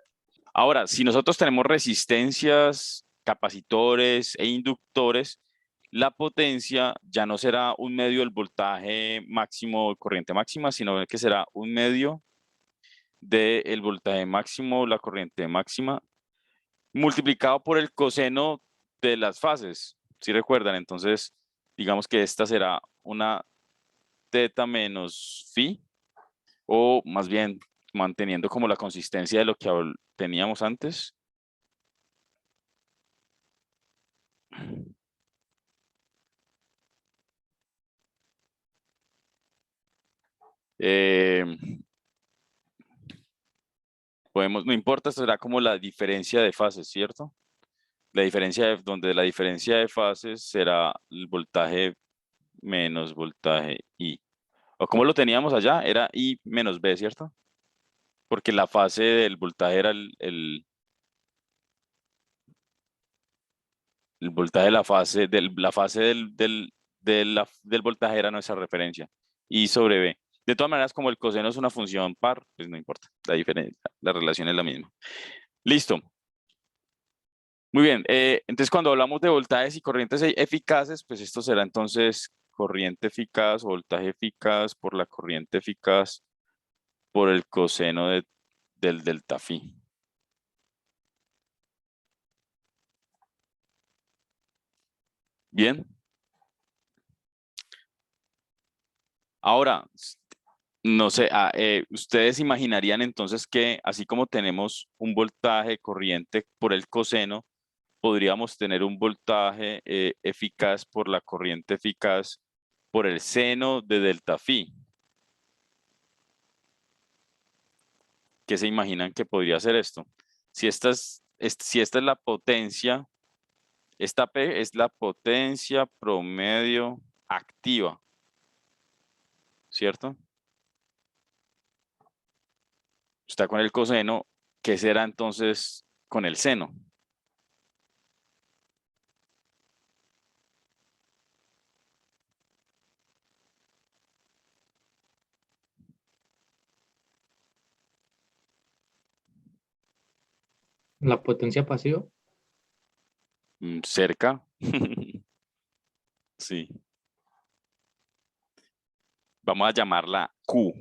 Ahora, si nosotros tenemos resistencias, capacitores e inductores, la potencia ya no será un medio del voltaje máximo, corriente máxima, sino que será un medio del voltaje máximo, la corriente máxima, multiplicado por el coseno de las fases. Si recuerdan, entonces, digamos que esta será una teta menos phi, o más bien manteniendo como la consistencia de lo que teníamos antes. No importa, esto será como la diferencia de fases, ¿cierto? Donde la diferencia de fases será el voltaje menos voltaje I. O como lo teníamos allá, era I menos B, ¿cierto? Porque la fase del voltaje era el voltaje de la fase, del voltaje era nuestra referencia. I sobre B. De todas maneras, como el coseno es una función par, pues no importa, la diferencia, la relación es la misma. Listo. Muy bien, entonces cuando hablamos de voltajes y corrientes eficaces, pues esto será entonces corriente eficaz o voltaje eficaz por la corriente eficaz por el coseno del delta phi. Bien. Ahora, no sé, ustedes imaginarían entonces que así como tenemos un voltaje corriente por el coseno, podríamos tener un voltaje eficaz por la corriente eficaz por el seno de delta phi. ¿Qué se imaginan que podría ser esto? Si esta es la potencia, esta P es la potencia promedio activa, ¿cierto? Está con el coseno, ¿qué será entonces con el seno? La potencia pasiva. Cerca. Sí. Vamos a llamarla Q,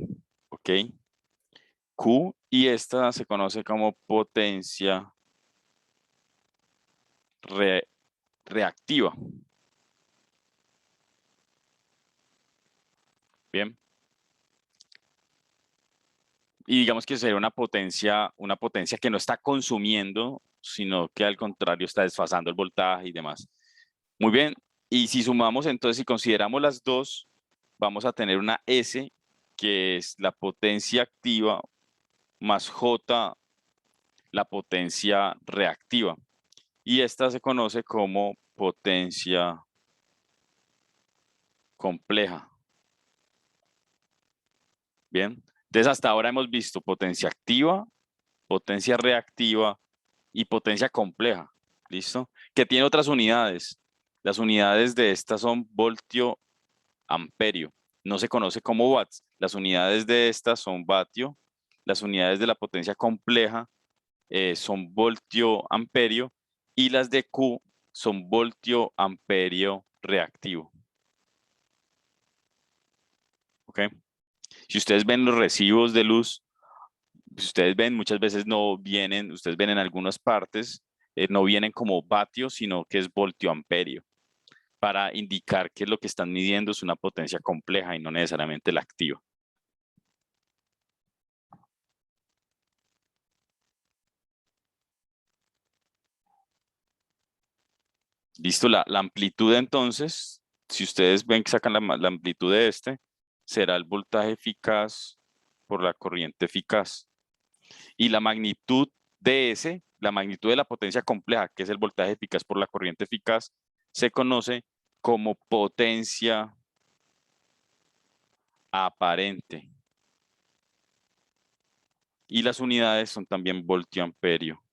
¿ok? Q, y esta se conoce como potencia reactiva. Bien. Y digamos que sería una potencia que no está consumiendo, sino que al contrario está desfasando el voltaje y demás. Muy bien. Y si sumamos entonces, si consideramos las dos, vamos a tener una S, que es la potencia activa, más J, la potencia reactiva. Y esta se conoce como potencia compleja. Bien. Entonces hasta ahora hemos visto potencia activa, potencia reactiva y potencia compleja. ¿Listo? Que tiene otras unidades. Las unidades de estas son voltio amperio. No se conoce como watts. Las unidades de estas son vatio. Las unidades de la potencia compleja son voltio amperio. Y las de Q son voltio amperio reactivo. ¿Ok? Si ustedes ven los recibos de luz, si ustedes ven, muchas veces no vienen, ustedes ven en algunas partes, no vienen como vatios, sino que es voltio amperio, para indicar que lo que están midiendo es una potencia compleja y no necesariamente la activa. Listo, la amplitud entonces, si ustedes ven que sacan la amplitud de este, será el voltaje eficaz por la corriente eficaz. Y la magnitud de ese, la magnitud de la potencia compleja, que es el voltaje eficaz por la corriente eficaz, se conoce como potencia aparente. Y las unidades son también voltio amperio.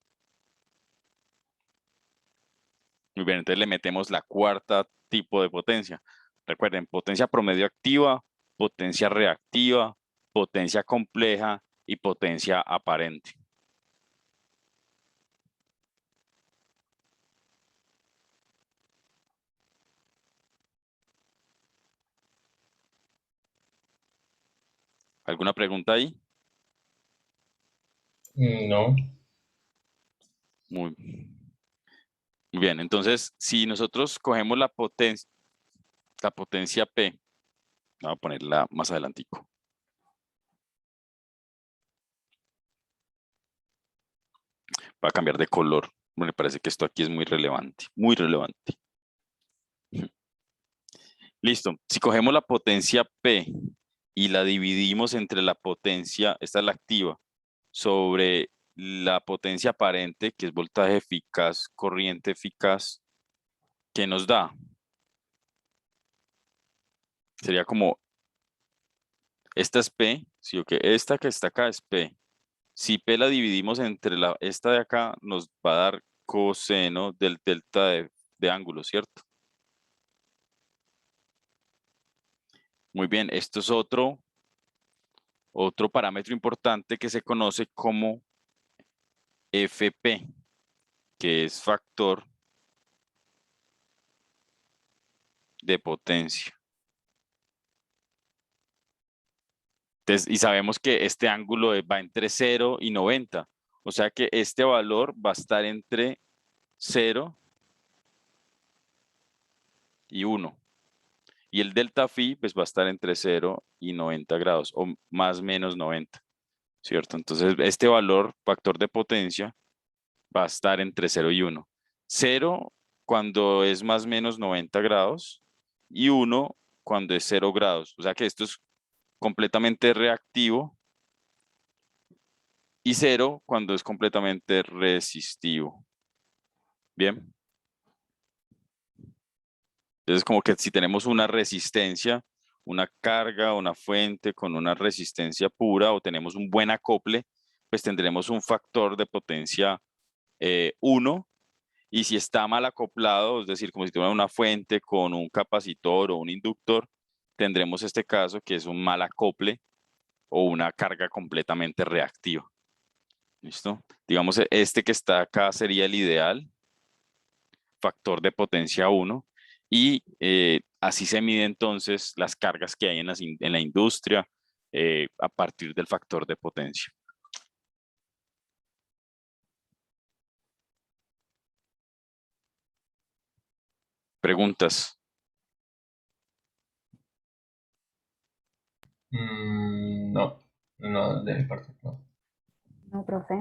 Muy bien, entonces le metemos la cuarta tipo de potencia. Recuerden, potencia promedio activa, potencia reactiva, potencia compleja y potencia aparente. ¿Alguna pregunta ahí? No. Muy bien, entonces si nosotros cogemos la potencia P, voy a ponerla más adelantico. Va a cambiar de color. Me parece que esto aquí es muy relevante, muy relevante. Listo, si cogemos la potencia P y la dividimos entre la potencia, esta es la activa, sobre la potencia aparente, que es voltaje eficaz, corriente eficaz, ¿qué nos da? Sería como, esta es P, ¿sí o qué? Esta que está acá es P. Si P la dividimos entre esta de acá, nos va a dar coseno del delta de ángulo, ¿cierto? Muy bien, esto es otro parámetro importante que se conoce como FP, que es factor de potencia. Entonces, y sabemos que este ángulo va entre 0 y 90. O sea que este valor va a estar entre 0 y 1. Y el delta phi pues va a estar entre 0 y 90 grados, o más o menos 90, ¿cierto? Entonces, este valor, factor de potencia, va a estar entre 0 y 1. 0 cuando es más o menos 90 grados y 1 cuando es 0 grados. O sea que esto es completamente reactivo y 0 cuando es completamente resistivo. Bien. Entonces, como que si tenemos una resistencia, una carga, una fuente con una resistencia pura o tenemos un buen acople, pues tendremos un factor de potencia 1. Y si está mal acoplado, es decir, como si tuviera una fuente con un capacitor o un inductor, tendremos este caso que es un mal acople o una carga completamente reactiva. ¿Listo? Digamos, este que está acá sería el ideal, factor de potencia 1, y así se mide entonces las cargas que hay en la industria a partir del factor de potencia. ¿Preguntas? No. No, de mi parte, no. No, profe.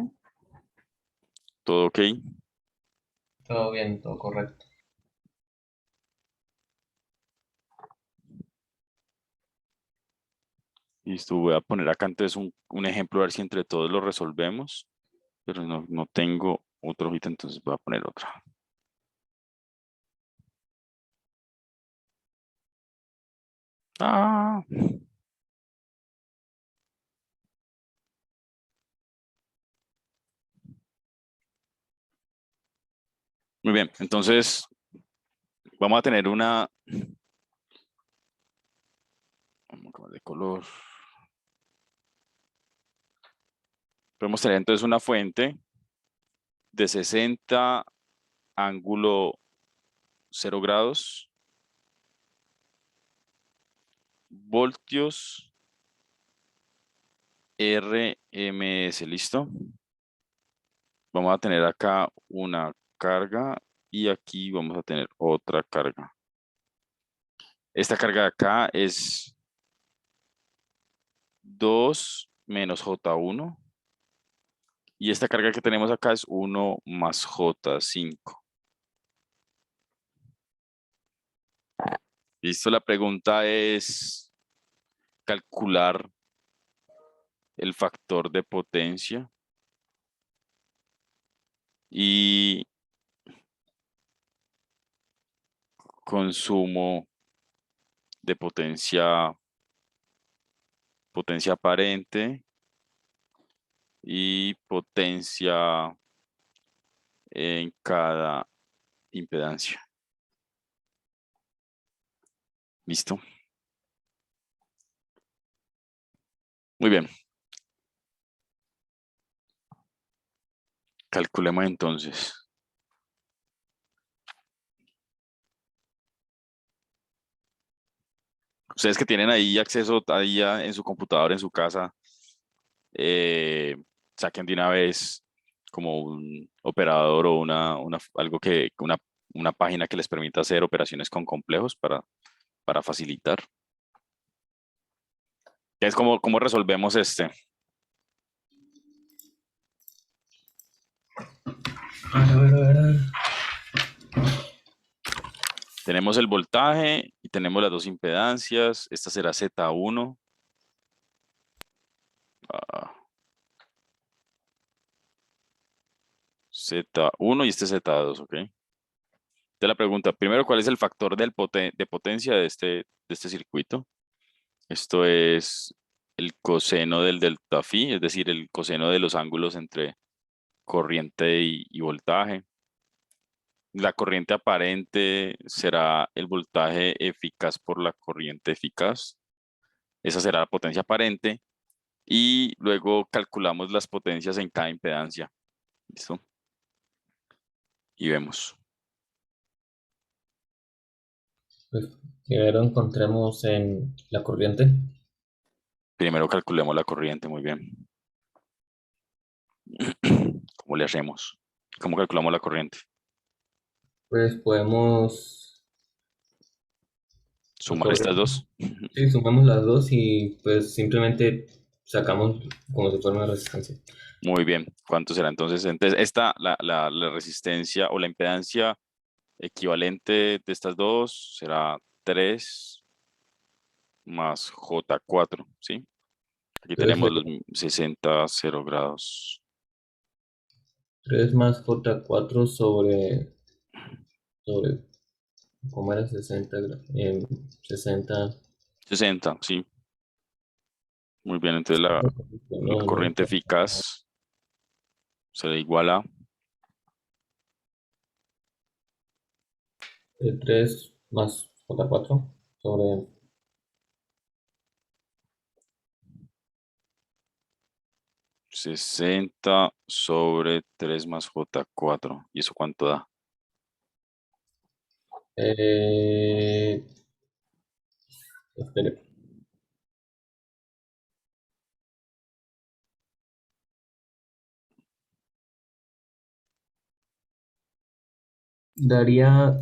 ¿Todo ok? Todo bien, todo correcto. Listo, voy a poner acá entonces un ejemplo a ver si entre todos lo resolvemos, pero no tengo otro hojita, entonces voy a poner otra. Ah. Muy bien, entonces vamos a tener una... Vamos a cambiar de color. Podemos tener entonces una fuente de 60 ángulo 0 grados, voltios RMS, ¿listo? Vamos a tener acá una carga y aquí vamos a tener otra carga. Esta carga de acá es 2 menos J1 y esta carga que tenemos acá es 1 más J5. Listo, la pregunta es, calcular el factor de potencia y consumo de potencia aparente y potencia en cada impedancia. ¿Listo? Muy bien. Calculemos entonces. Ustedes que tienen ahí acceso ahí en su computador, en su casa, saquen de una vez como un operador o una página que les permita hacer operaciones con complejos para facilitar. Es como resolvemos este. A ver. Tenemos el voltaje y tenemos las dos impedancias. Esta será Z1. Z1 y este Z2, ¿ok? Entonces la pregunta, primero, ¿cuál es el factor de potencia de este circuito? Esto es el coseno del delta phi, es decir, el coseno de los ángulos entre corriente y voltaje. La corriente aparente será el voltaje eficaz por la corriente eficaz. Esa será la potencia aparente. Y luego calculamos las potencias en cada impedancia. ¿Listo? Y vemos. Pues primero encontremos en la corriente. Primero calculemos la corriente, muy bien. ¿Cómo le hacemos? ¿Cómo calculamos la corriente? Pues podemos Sumar estas dos. sí, sumamos las dos y pues simplemente sacamos como si fuera una resistencia. Muy bien. ¿Cuánto será entonces? Entonces, la resistencia o la impedancia equivalente de estas dos será 3 más J4, ¿sí? Aquí tenemos los 60, 0 grados. 3 más J4 sobre ¿cómo era? 60. 60, sí. Muy bien, entonces la corriente eficaz se le iguala 3 más J4 sobre 60 sobre 3 más J4. ¿Y eso cuánto da? espere. Daría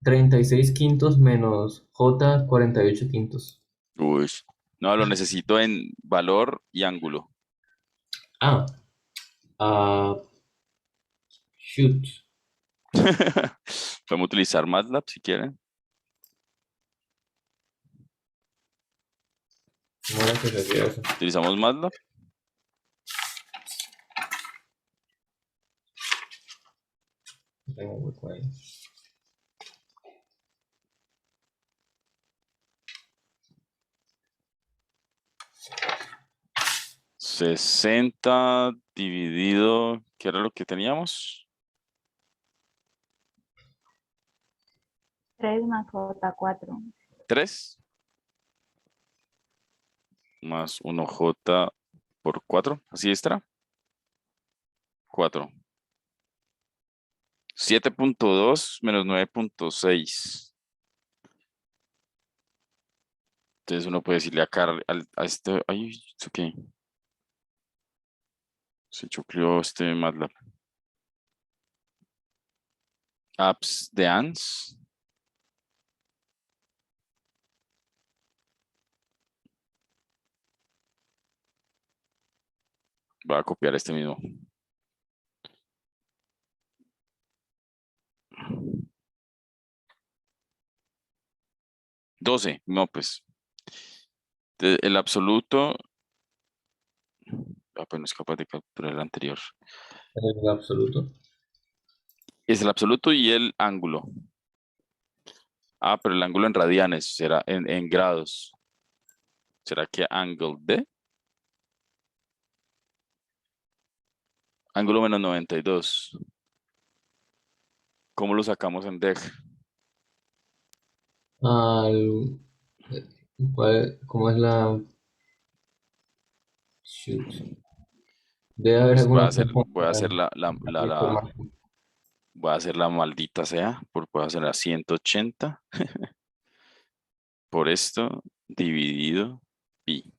36 quintos menos J 48 quintos. Uy, no, lo necesito en valor y ángulo. Ah, shoot. Podemos utilizar MATLAB si quieren. ¿Cómo era que se hacía eso? Utilizamos MATLAB. Tengo un hueco ahí. $60 dividido, ¿qué era lo que teníamos? 3 más J4. 3 más 1J por 4, así estará. 4. 7.2 menos 9.6. Entonces uno puede decirle acá a este, ay, ¿esto qué? Se chocleó este MATLAB. Apps de ANS. Voy a copiar este mismo. $12, no, pues. El absoluto. Pues no es capaz de capturar el anterior. El absoluto. Es el absoluto y el ángulo. Pero el ángulo en radianes será en grados. ¿Será que angle D? Ángulo menos 92. ¿Cómo lo sacamos en DEG? Al, ¿Cómo es la? Shoot. Debe haber Pues alguna opción como voy a hacer información. voy a hacer la maldita sea, voy a hacer la 180 por esto dividido pi.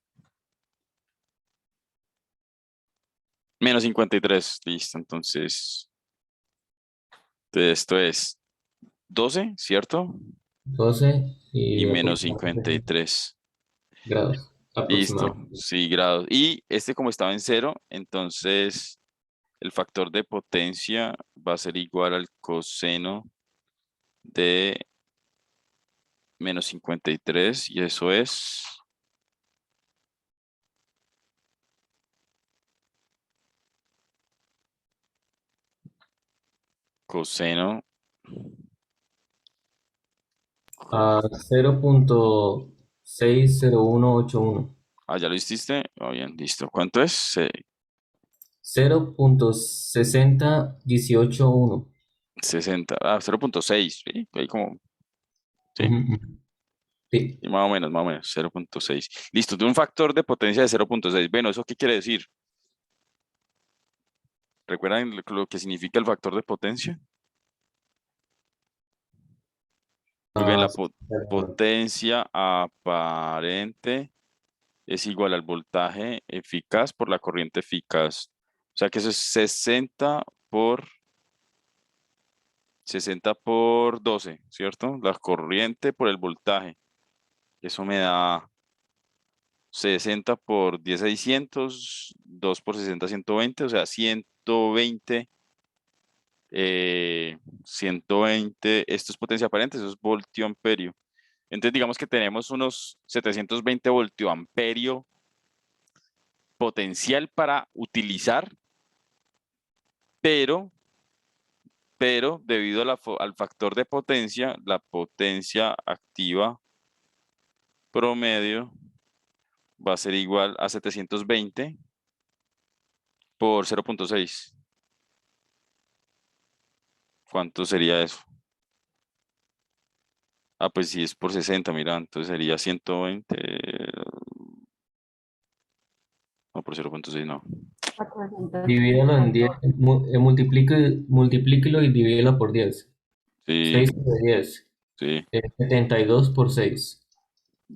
Menos 53, listo. Entonces esto es 12, ¿cierto? 12 Y y menos aproximadamente 53. grados Listo, aproximadamente. sí, grados. Y este como estaba en 0, entonces el factor de potencia va a ser igual al coseno de menos 53 y eso es coseno. A 0.60181. ¿Ya lo hiciste? Bien, listo. ¿Cuánto es? 0.60181. 60. 0.6. ¿Sí? Ahí como, sí, Ujú, ujú. Sí. y más o menos, 0.6. Listo, de un factor de potencia de 0.6. Bueno, ¿eso qué quiere decir? ¿Recuerdan lo que significa el factor de potencia? Muy bien, Ah, la potencia aparente es igual al voltaje eficaz por la corriente eficaz. O sea que eso es 60 por 12, ¿cierto? La corriente por el voltaje. Eso me da 60 por 10 600, 2 por 60 120, o sea, 120, 120, esto es potencia aparente, eso es voltio amperio. Entonces digamos que tenemos unos 720 voltio amperio potencial para utilizar, pero debido al factor de potencia, la potencia activa promedio va a ser igual a 720 por 0.6. ¿Cuánto sería eso? Pues si es por 60, mira, entonces sería 120. No, por 0.6 no. 400. Divídelo en 10. Multiplíquelo y divídelo por 10. Sí, 6 por 10. sí. 72 por 6.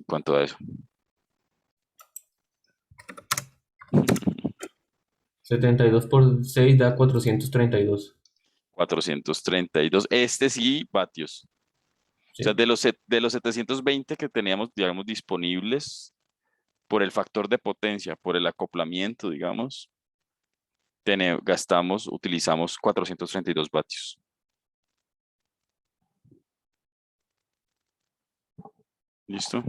¿Cuánto da eso? 72 por 6 da 432. 432. Este sí, vatios. O sea, Sí. de los 720 que teníamos, digamos, disponibles por el factor de potencia, por el acoplamiento, digamos, utilizamos 432 vatios. ¿Listo?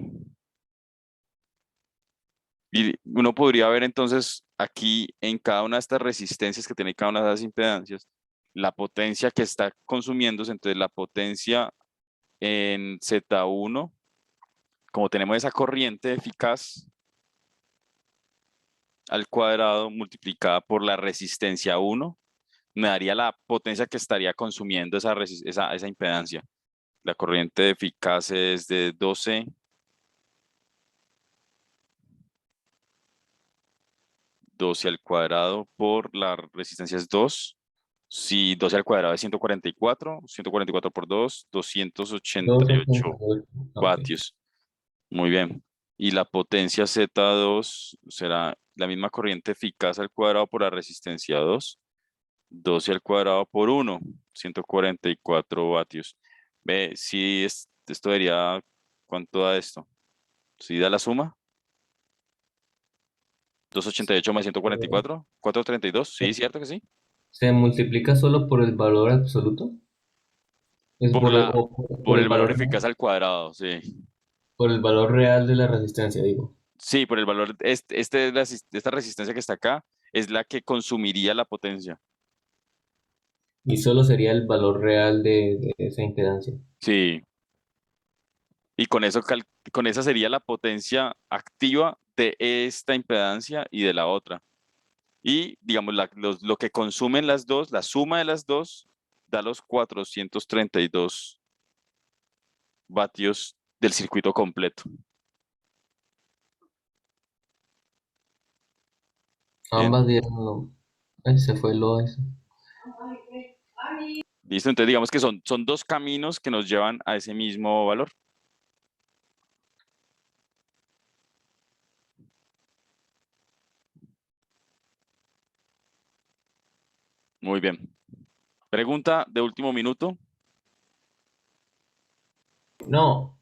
Y uno podría ver entonces aquí en cada una de estas resistencias que tiene cada una de esas impedancias, la potencia que está consumiéndose. Entonces la potencia en Z1, como tenemos esa corriente eficaz al cuadrado multiplicada por la resistencia 1, me daría la potencia que estaría consumiendo esa impedancia. La corriente eficaz es de 12 al cuadrado por la resistencia es 2. Si 12 al cuadrado es 144, 144 por 2, 288 288. Ok. vatios. Muy bien. Y la potencia Z2 será la misma corriente eficaz al cuadrado por la resistencia 2. 12 al cuadrado por 1, 144 vatios. Ve, si esto daría, ¿cuánto da esto? ¿Sí da la suma? 288 más 144, 432, sí, ¿cierto que sí? ¿Se multiplica solo por el valor absoluto? Es Por por por el el valor eficaz al cuadrado, sí. por el valor real de la resistencia, digo. Sí, por el valor, esta resistencia que está acá es la que consumiría la potencia. Y solo sería el valor real de esa impedancia. Sí. Y con eso, con esa sería la potencia activa de esta impedancia y de la otra. Y digamos, lo que consumen las dos, la suma de las dos, da los 432 vatios del circuito completo. Bien. Ambas dieron lo... se fue lo eso. ¿Listo? Entonces digamos que son dos caminos que nos llevan a ese mismo valor. Muy bien. Pregunta de último minuto. No,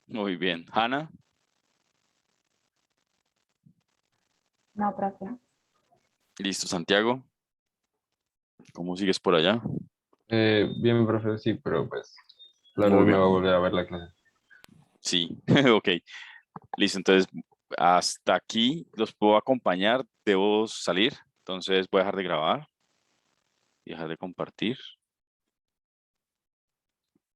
Muy bien. Hanna, No, profe. listo. Santiago, ¿cómo sigues por allá? Bien, profe, sí, pero pues la Muy verdad me bien. va a volver a ver la clase. Sí, ok. Listo, entonces hasta aquí los puedo acompañar. Debo salir, entonces voy a dejar de grabar y dejar de compartir.